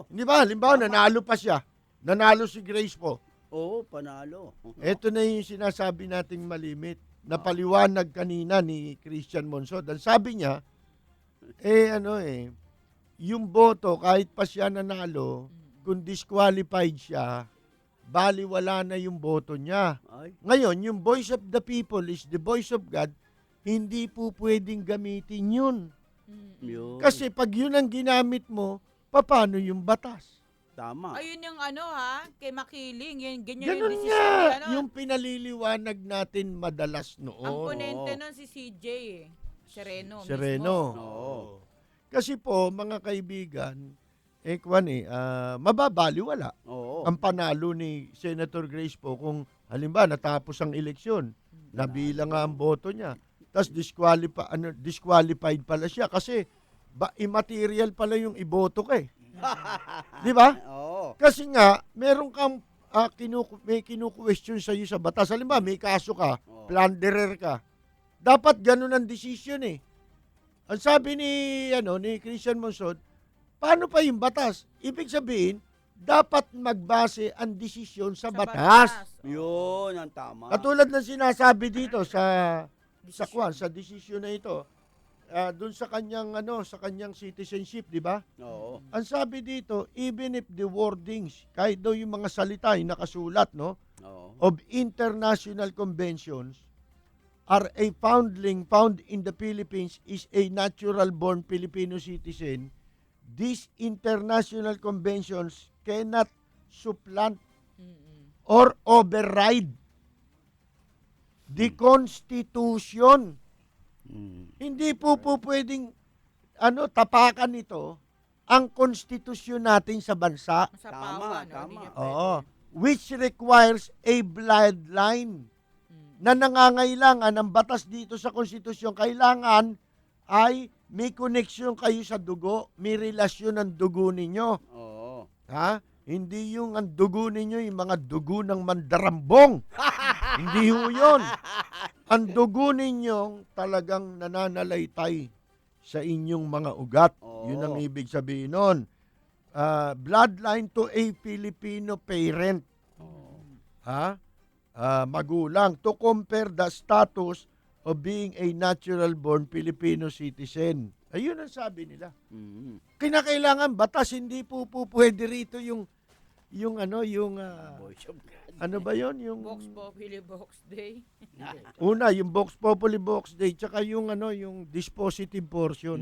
Di ba? Halimbawa, nanalo pa siya. Nanalo si Grace po. Oo, panalo. Ito na yung sinasabi nating malimit. Napaliwanag kanina ni Christian Monsod. Ang sabi niya, yung boto, kahit pa siya nanalo, kung disqualified siya, baliwala na yung boto niya. Ngayon, yung voice of the people is the voice of God, hindi po pwedeng gamitin yun. Kasi pag yun ang ginamit mo, paano yung batas? Tama. Ayun yung kay Makiling. Yan, ganyan Ganun yung nga, decision. yung pinaliliwanag natin madalas noon. Ang ponente nun si CJ Sereno. Sereno. Mismo. Kasi po, mga kaibigan, mababaliwala ang panalo ni Senator Grace po kung halimbawa natapos ang eleksyon, nabilang nga ang boto niya, tapos disqualified pala siya kasi immaterial pala yung iboto ka eh. Di ba? Kasi nga, meron kang may kinu-question sa iyo sa batas. Halimbawa, may kaso ka, plunderer ka. Dapat ganun ang decision eh. Ang sabi ni Christian Monsod, paano pa yung batas? Ibig sabihin, dapat magbase ang desisyon sa batas. Yun ang tama. Katulad ng sinasabi dito sa desisyon na ito. Doon sa kanyang citizenship, di ba? Oo. Ang sabi dito, even if the wordings, kahit daw yung mga salita ay nakasulat, of international conventions, are a foundling found in the Philippines is a natural-born Filipino citizen, these international conventions cannot supplant or override the Constitution. Hindi po pwedeng tapakan ito ang konstitusyon natin sa bansa. Tama. Oo. Which requires a bloodline na nangangailangan ng batas dito sa konstitusyon. Kailangan ay may connection kayo sa dugo, may relasyon ng dugo ninyo. Oo. Ha? Hindi yung ang dugo ninyo, yung mga dugo ng mandarambong. Hindi ho yun. Ang dugo ninyong talagang nananalaytay sa inyong mga ugat. Yun ang ibig sabihin nun. Bloodline to a Filipino parent. Magulang. To compare the status of being a natural-born Filipino citizen. Ayun ang sabi nila. Kinakailangan batas, hindi po pwede rito yung ano ba yon? Yung Vox Populi Vox Day. una, yung Vox Populi Vox Day, tsaka yung dispositive portion.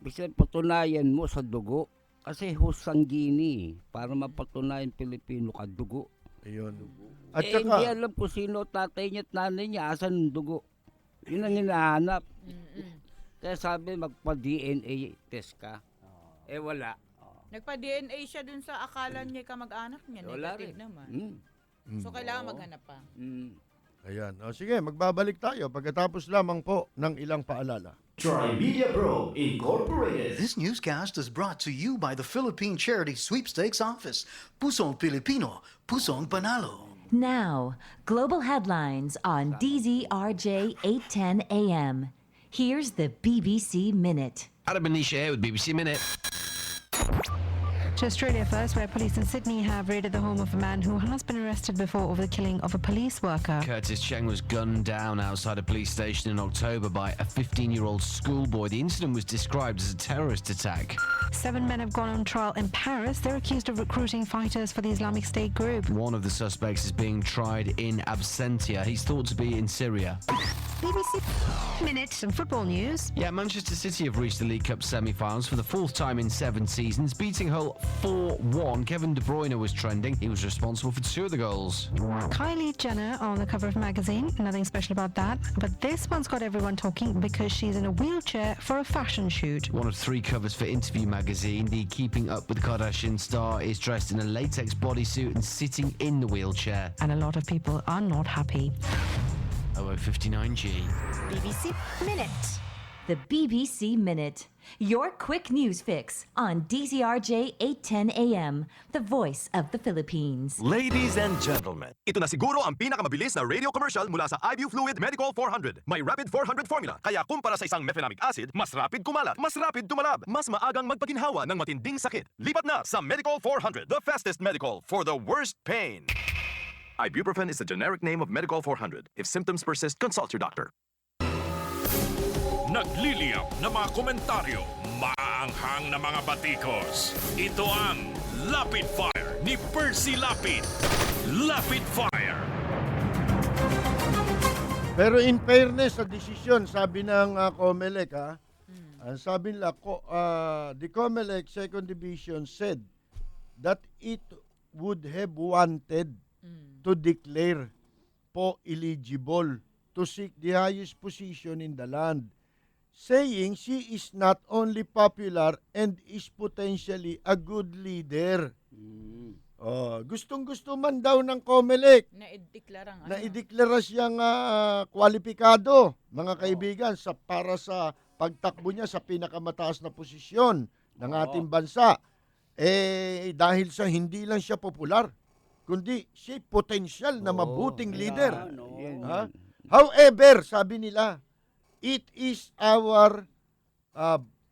Bisa patunayan mo sa dugo. Kasi husanggini para mapatunayan Pilipino ka dugo. Ayun. At hindi alam kung sino tatay niya at nanay niya, asan ang dugo. Yun ang hinahanap. Kaya sabi, magpa-DNA test ka. Wala. Nagpa-DNA siya dun sa akala niya kamag-anak niya. Wala Negative rin. naman. So, kailangan maghanap pa. Ayan. Sige, magbabalik tayo pagkatapos lamang po ng ilang paalala. Trimedia Pro Incorporated. This newscast is brought to you by the Philippine Charity Sweepstakes Office. Pusong Pilipino, Pusong Panalo. Now, global headlines on DZRJ 810 AM. Here's the BBC Minute. Adam Benicia here with BBC Minute. To Australia first, where police in Sydney have raided the home of a man who has been arrested before over the killing of a police worker. Curtis Cheng was gunned down outside a police station in October by a 15-year-old schoolboy. The incident was described as a terrorist attack. 7 men have gone on trial in Paris. They're accused of recruiting fighters for the Islamic State group. One of the suspects is being tried in absentia. He's thought to be in Syria. BBC Minute. Some football news. Yeah, Manchester City have reached the League Cup semi-finals for the 4th time in 7 seasons, beating Hull 4-1. Kevin De Bruyne was trending. He was responsible for 2 of the goals. Kylie Jenner on the cover of Magazine. Nothing special about that. But this one's got everyone talking because she's in a wheelchair for a fashion shoot. One of 3 covers for Interview Magazine. The Keeping Up with the Kardashian star is dressed in a latex bodysuit and sitting in the wheelchair. And a lot of people are not happy. 0059G. BBC Minute. the BBC Minute. Your quick news fix on DZRJ 810 AM, the voice of the Philippines. Ladies and gentlemen, ito na siguro ang pinakamabilis na radio commercial mula sa IBU Fluid Medical 400. May Rapid 400 formula, kaya kumpara sa isang mefenamic acid, mas rapid kumalat, mas rapid tumalab, mas maagang magpaginhawa ng matinding sakit. Lipat na sa Medical 400, the fastest medical for the worst pain. Ibuprofen is the generic name of Medical 400. If symptoms persist, consult your doctor. Nagliliyap na mga komentaryo, maanghang na mga batikos. Ito ang Lapid Fire ni Percy Lapid. Lapid Fire. Pero in fairness sa desisyon, sabi ng COMELEC, sabi nila, the COMELEC Second Division said that it would have wanted to declare po eligible to seek the highest position in the land, saying she is not only popular and is potentially a good leader. Gustong-gusto man daw ng COMELEC na-ideklara siyang kwalipikado, mga kaibigan, para sa pagtakbo niya sa pinakamataas na posisyon ng ating bansa. Dahil sa hindi lang siya popular, kundi siya potential na mabuting leader. However, sabi nila, it is our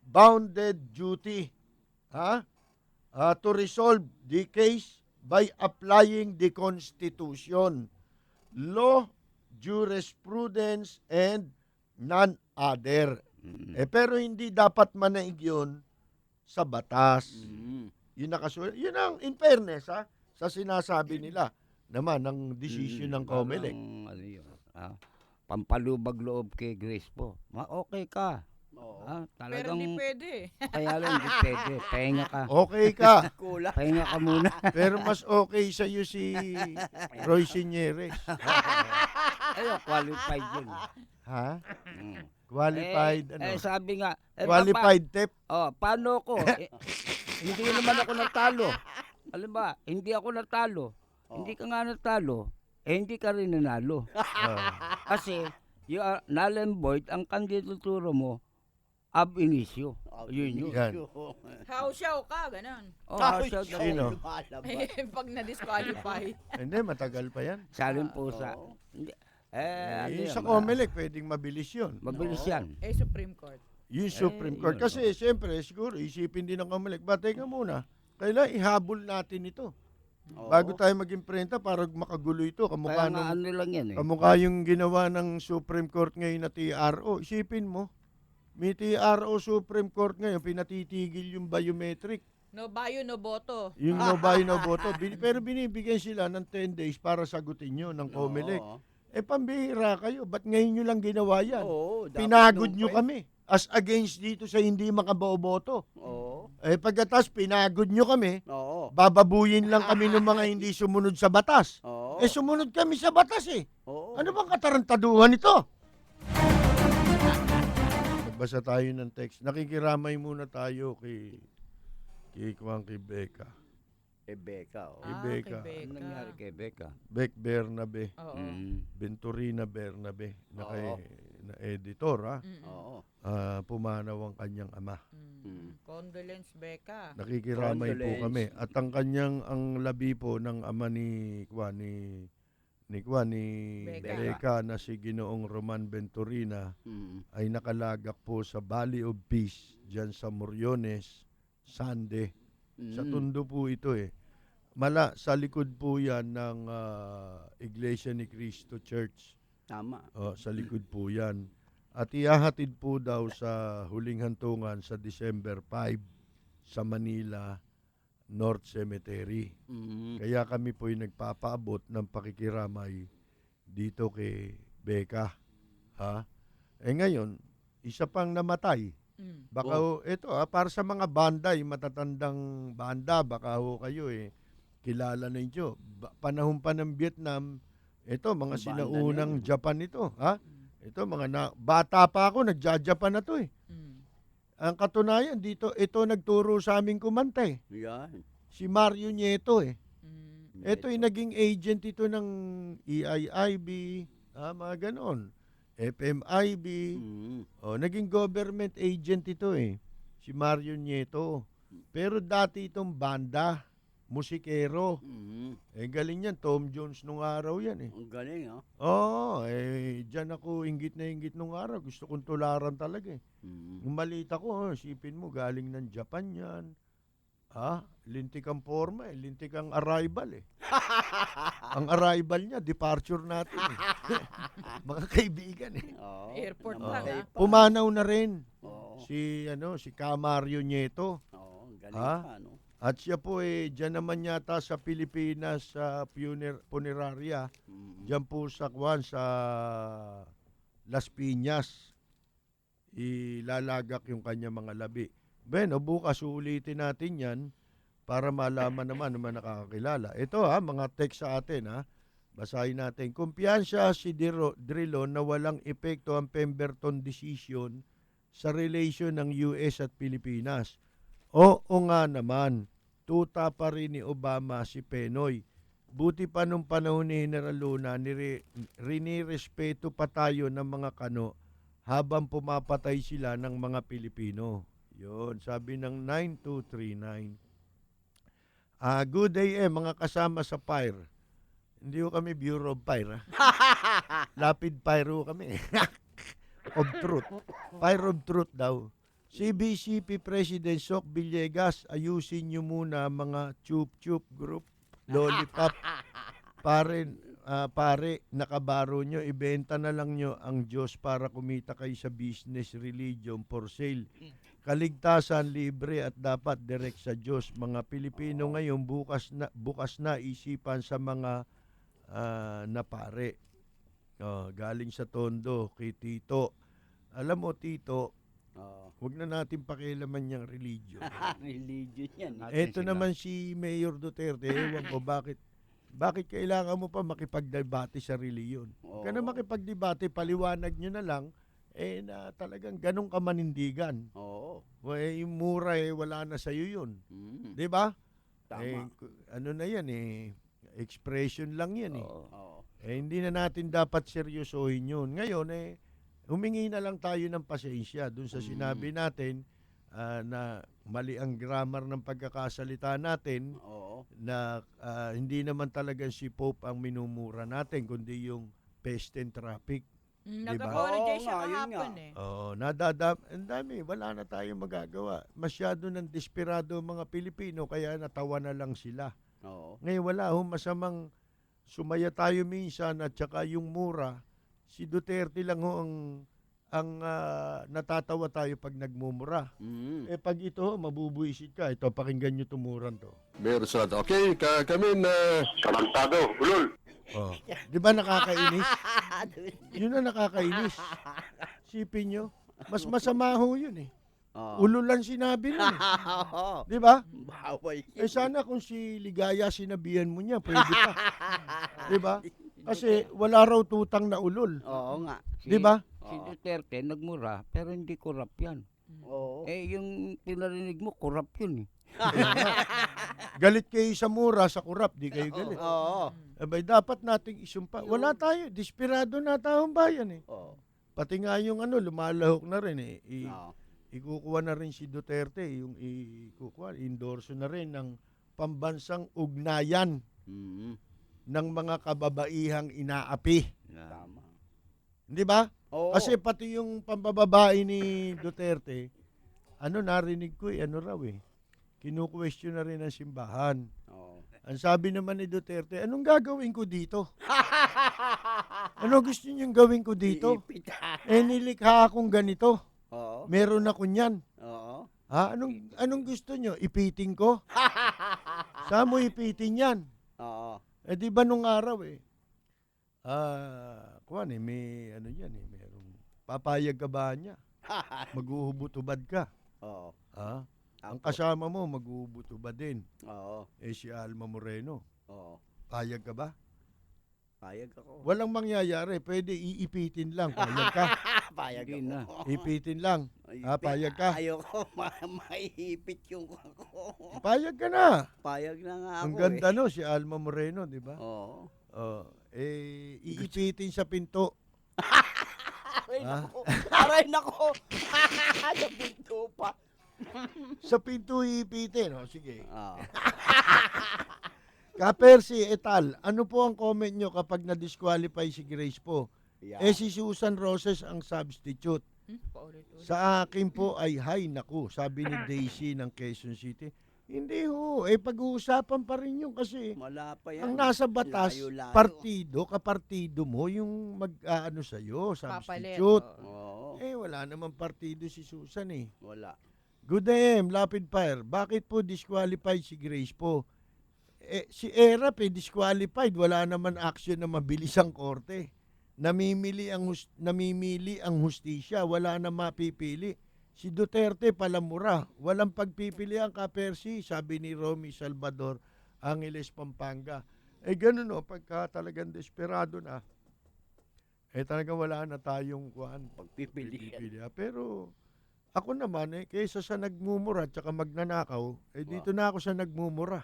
bounded duty to resolve the case by applying the Constitution, law, jurisprudence, and none other. Pero hindi dapat manaig yun sa batas. Yun ang in fairness sa sinasabi nila naman ng decision ng COMELEC. Pampalubag loob kay Grace po. Okay ka. Pero hindi pwede. Kaya lang hindi pwede. Pahinga ka. Okay ka. Pahinga ka muna. Pero mas okay sa'yo si Roy Sinieres. Qualified yun. Qualified, sabi nga. Qualified tip. Paano ko? Hindi naman ako natalo. Alam ba, hindi ako natalo. Hindi ka nga natalo. Hindi ka rin nanalo. Kasi, yung null and void, ang kandidatura mo, ab initio. Yun. Hausyaw ka, ganun. Hausyaw ka. Sino? Pag na-disqualify. Hindi, matagal pa yan. Saling pusa. Sa COMELEC, pwedeng mabilis yun. Mabilis yan. Supreme Court. Yung Supreme Court. Kasi, siyempre, siguro, isipin din ng COMELEC, teka muna, kailan ihabol natin ito? Bago tayo mag-imprenta para makagulo ito. Kamukha yung ginawa ng Supreme Court ngayon na TRO. Isipin mo, may TRO Supreme Court ngayon, pinatitigil yung biometric. No bayo, no boto. Yung no bayo, no boto. Pero binibigyan sila ng 10 days para sagutin nyo ng COMELEC. Pambihira kayo. Ba't ngayon nyo lang ginawa yan? Pinagod nyo kami. As against dito sa hindi makaboboto. Pagkatas pinagod nyo kami, bababuyin lang kami ng mga hindi sumunod sa batas. Sumunod kami sa batas Ano bang katarantaduhan ito? Nagbasa tayo ng text. Nakikiramay muna tayo kay Becca. Becca. Becca. Ano nangyari kay Becca? Beck Bernabe. Venturina Bernabe. Na editor, pumanaw ang kanyang ama. Condolence, Becca. Nakikiramay po kami. At ang kanyang, ang labi po ng ama ni Becca na si Ginoong Roman Venturina ay nakalagak po sa Valley of Peace dyan sa Moriones, Sande. Sa Tondo po ito sa likod po yan ng Iglesia ni Cristo Church. Tama. Sa likod po yan. At ihahatid po daw sa huling hantungan sa December 5 sa Manila North Cemetery. Kaya kami po ay nagpapaabot ng pakikiramay dito kay Becca. Ngayon, isa pang namatay. Baka ito para sa mga banda, yung matatandang banda, baka kayo kilala na ninyo. Panahon pa ng Vietnam, ito, mga sinaunang Japan ito. Ito, bata pa ako, nagja-Japan na to Ang katunayan dito, ito nagturo sa aming kumante. Si Mario Nieto Ito naging agent ito ng EIIB, mga ganon. FMIB. Naging government agent ito eh. Si Mario Nieto. Pero dati itong banda, musikero. Galing yan. Tom Jones nung araw yan eh. Ang galing, ha? Dyan ako inggit na inggit nung araw. Gusto kong tularan talaga eh. Yung malita ko, sipin mo, galing ng Japan yan. Lintik ang forma eh. Lintik ang arrival eh. Ang arrival niya, departure natin eh. Mga kaibigan eh. Airport lang ha. Pumanaw na rin. Si Mario Nieto. Galing pa, no? At siya po dyan naman yata sa Pilipinas sa funeraria. Dyan po sa Las Piñas. Ilalagak yung kanya mga labi. Bukas ulitin natin yan para malaman naman nakakakilala. Ito mga text sa atin Basahin natin. Kumpiyansa si Drilon na walang epekto ang Pemberton decision sa relasyon ng US at Pilipinas. Oo nga naman, tuta pa rin ni Obama si Penoy. Buti pa nung panahon ni General Luna, rinirespeto pa tayo ng mga kano habang pumapatay sila ng mga Pilipino. Yun, sabi ng 9239. Good day mga kasama sa Fire. Hindi ko kami Bureau of Fire. Lapid Fire kami. Of Truth. Fire of Truth daw. CBCP President Sok Villegas, ayusin nyo muna mga chup-chup group, lollipop. Pare, nakabaro nyo, ibenta na lang nyo ang Diyos para kumita kayo sa business, religion, for sale. Kaligtasan, libre at dapat direct sa Diyos. Mga Pilipino ngayon, bukas na isipan sa mga napare. Galing sa Tondo, kay Tito. Alam mo, Tito, huwag na natin pakialaman niyang religion. Religion yan. Ito naman si Mayor Duterte, ewan ko bakit kailangan mo pa makipagdebate sa reliyon? Huwag ka na makipagdebate, paliwanag nyo na lang, na talagang ganong kamanindigan. Yung mura wala na sa'yo yun. Di ba? Tama. Ano na yan expression lang yan hindi na natin dapat seryosohin yun. Ngayon humingi na lang tayo ng pasensya dun sa sinabi natin na mali ang grammar ng pagkakasalita natin na hindi naman talaga si Pope ang minumura natin kundi yung pest and traffic. Nag-apologize siya kahapon Ang dami, wala na tayong magagawa. Masyado ng desperado mga Pilipino kaya natawa na lang sila. Ngayon wala masamang sumaya tayo minsan at saka yung mura, si Duterte lang ang natatawa tayo pag nagmumura. Pag ito, mabubuisit ka. Ito, pakinggan nyo tumuran to. Meron sila. Okay, kami na... Kamantado, ulol. Di ba nakakainis? Yun na nakakainis. Sipin nyo, mas masama ho yun Ululan sinabi nun Di ba? Sana kung si Ligaya sinabihan mo niya, pwede pa. Di ba? Kasi wala raw tutang na ulol. Oo nga. Di ba? Si Duterte nagmura, pero hindi korap yan. Yung pinarinig mo, korap yun Galit kayo sa mura, sa kurap, di kayo galit. Dapat nating isumpa. Wala tayo, desperado na taong bayan Pati nga yung lumalahok na rin ikukuha na rin si Duterte, yung endorso na rin ng pambansang ugnayan ng mga kababaihang inaapi. Hindi ba? Kasi pati yung pambababae ni Duterte, narinig ko kinu-question na rin ang simbahan. Ang sabi naman ni Duterte, anong gagawin ko dito? Ano gusto niyong gawin ko dito? Nilikha akong ganito. Meron ako niyan. Anong gusto niyo? Ipiting ko? Saan mo ipiting yan? Di ba nung araw may merong papayag ka ba niya? Maghuhubot-ubad ka. Ang kasama mo, maghuhubot-ubad din. Si Alma Moreno. Payag ka ba? Payag ako. Walang mangyayari. Pwede iipitin lang. Payag ka? Payag ako. Ipitin lang. Payag ka? Ayoko. Maihipit yung ako. Payag ka na. Payag na nga ako. Ang ganda si Alma Moreno, di ba? Iipitin sa pinto. Aray nako. Sa pinto pa. Sa pinto iipitin. O, sige. Ah. Ka-Percy etal, ano po ang comment nyo kapag na-disqualify si Grace po? Yeah. Si Susan Roses ang substitute. Sa akin po ay hay naku, sabi ni Daisy ng Quezon City. Hindi ho, pag-uusapan pa rin yun kasi Wala pa yan. ang nasa batas, Layo-layo. kapartido mo yung mag-ano sa'yo, Papalit, substitute. Oo. Wala naman partido si Susan eh. Wala. Good AM, Lapid Fire. Bakit po disqualified si Grace po? Si Erap disqualified. Wala naman action na mabilis ang korte. Namimili ang hustisya. Wala na mapipili. Si Duterte palamura. Walang pagpipili ang Ka-Percy, sabi ni Romy Salvador, Angeles, Pampanga. Ganun o, pagka talagang desperado na, talagang wala na tayong Pagpipili. Pero ako naman kaysa sa nagmumura at saka magnanakaw, dito na ako sa nagmumura.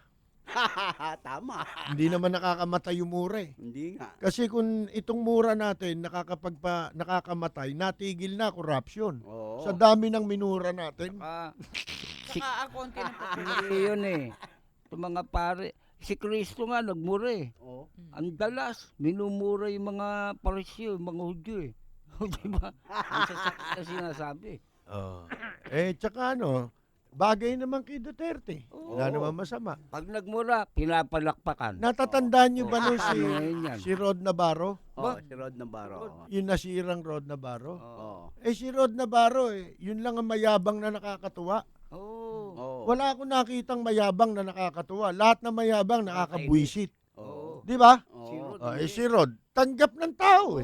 Tama. Hindi naman nakakamatay yung mura eh. Hindi nga. Kasi kung itong mura natin nakakamatay, natigil na corruption. Oo. Sa dami ng minura natin. Konti na po. Hindi yun eh. Ito mga pare, si Kristo nga nagmura eh. Oo. Ang dalas, minumura yung mga parisyo, yung mga Hudyo eh. Di ba? Ang sasakit na sinasabi. Tsaka bagay naman kay Duterte. Wala naman masama. Pag nagmura, pinapalakpakan. Natatandaan niyo ba Ano yun yan? si Rod Navarro? Si Rod Navarro. Yung nasirang Rod Navarro? Oo. Si Rod Navarro yun lang ang mayabang na nakakatuwa. Oo. Wala akong nakitang mayabang na nakakatuwa. Lahat na mayabang nakakabwisit. Oo. Di ba? Oo. Si Rod, tanggap ng tao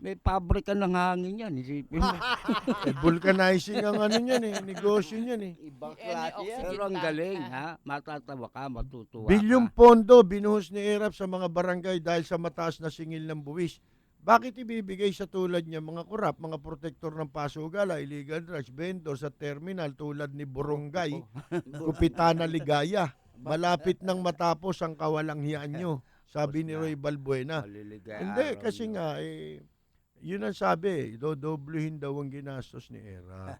May pabrika ng hangin yan. Isipin mo. Vulcanizing ang negosyo niyan Ibang klase yan. Pero ang galing ha. Matatawa ka, matutuwa Bilyong ka. pondo binuhos ni Erap sa mga barangay dahil sa mataas na singil ng buwis. Bakit ibibigay sa tulad niya mga kurap, mga protektor ng pasugala, illegal drugs, vendor sa terminal tulad ni Burungay, Kupitana Ligaya. Malapit nang matapos ang kawalanghiyaan nyo, sabi ni Roy Balbuena. Hindi, kasi nga, yun ang sabi, dodobluhin daw ang ginastos ni Erap.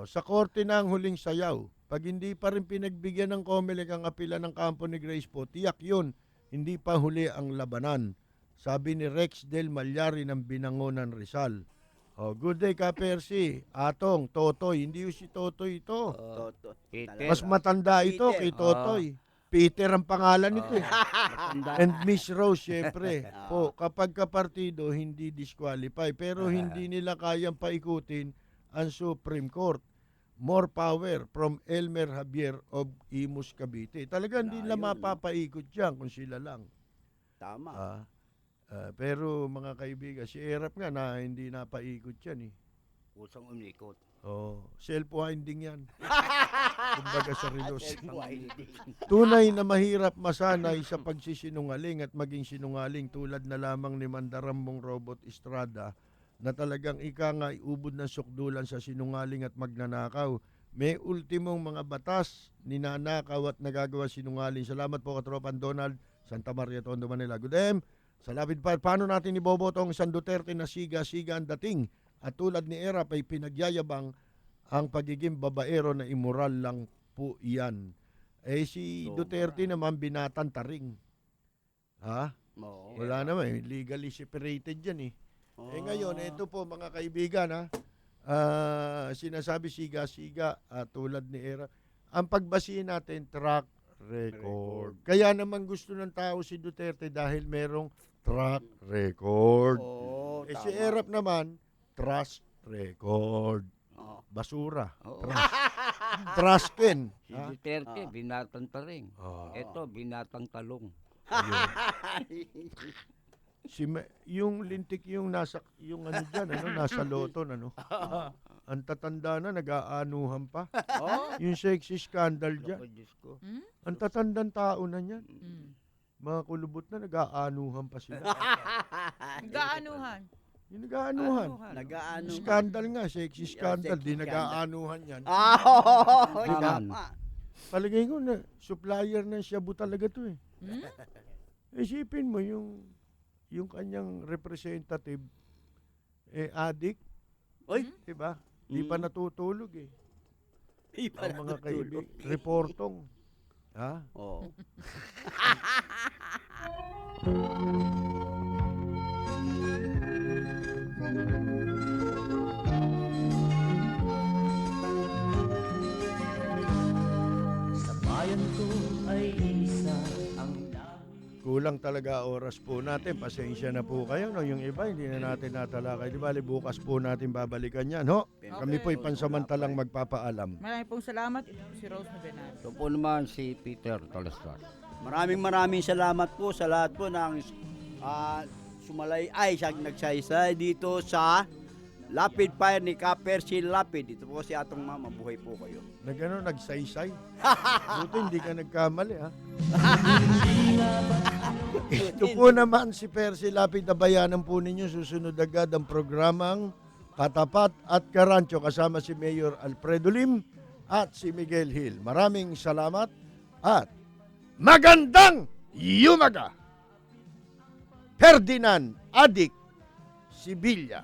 Sa korte na ang huling sayaw. Pag hindi pa rin pinagbigyan ng COMELEC ang apela ng kampo ni Grace po, tiyak yun, hindi pa huli ang labanan. Sabi ni Rex Del Malyari ng Binangonan, Rizal. Good day, Ka-Percy. Atong, Totoy. Hindi si Totoy ito. Mas matanda ito kay Totoy. Peter ang pangalan nito And Miss Rose, syempre. Kapag kapartido, hindi disqualify. Pero hindi nila kayang paikutin ang Supreme Court. More power from Elmer Javier of Imus, Cavite. Talagang hindi nila mapapaikot yan kung sila lang. Tama. Pero mga kaibigan, si Erap nga na hindi napaikot yan Kusang umikot. Self-winding yan. Kumbaga sa relos. Tunay na mahirap masanay sa pagsisinungaling at maging sinungaling tulad na lamang ni Mandarambong Robot Estrada na talagang ika nga ubod ng sukdulan sa sinungaling at magnanakaw. May ultimong mga batas, ninanakaw at nagagawa sinungaling. Salamat po katropan Donald, Santa Maria, Tondo, Manila. Good day. Sa Lapid Fire, paano natin ibobotong San Duterte na siga-siga ang dating? At tulad ni Erap ay pinagyayabang ang pagiging babaero na immoral lang po iyan. Si Duterte naman binatan taring. Wala naman, legally separated yan ngayon, ito po mga kaibigan sinasabi siga-siga tulad ni Erap. Ang pagbasihin natin, track record. Kaya naman gusto ng tao si Duterte dahil merong track record. Si Erap naman, trust record. Basura. Trasken. Si Duterte, binatang taring. Ito, binatang talong. Yung lintik yung nasa nasa loton ang tatanda na nag-aanuhan pa. Yung sexy scandal dyan. Ang tatandang tao na niyan. Mga kulubot na nag-aanuhan pa sila. Nag-aanuhan? Yung nag-aanuhan. Scandal nga, sexy scandal. Di nag-aanuhan yan. Palagay ko na, supplier ng shabu talaga to Isipin mo yung kanyang representative Adik. Oy, Diba? Di pa natutulog eh. di pa Ang mga natutulog. kaibigan. Reportong. Ha? Oo. Kulang talaga oras po natin. Pasensya na po kayo. No? Yung iba, hindi na natin natalakay. Di bali, bukas po natin babalikan yan. No? Kami po pansamantalang magpapaalam. Maraming pong salamat. Ito po si Rose Novenario. Ito po naman si Peter Talastas. Maraming salamat po sa lahat po ng sumalay ay nagsaysay dito sa Lapid Fire ni Ka Percy Lapid. Ito po si atong mama. Buhay po kayo. Nagsaysay? Buti hindi ka nagkamali, ha? Ito po naman si Percy Lapid na bayanan po ninyo. Susunod agad ang programang Katapat at Karancho kasama si Mayor Alfredo Lim at si Miguel Hill. Maraming salamat at magandang yumaga! Ferdinand Adik Sibilla.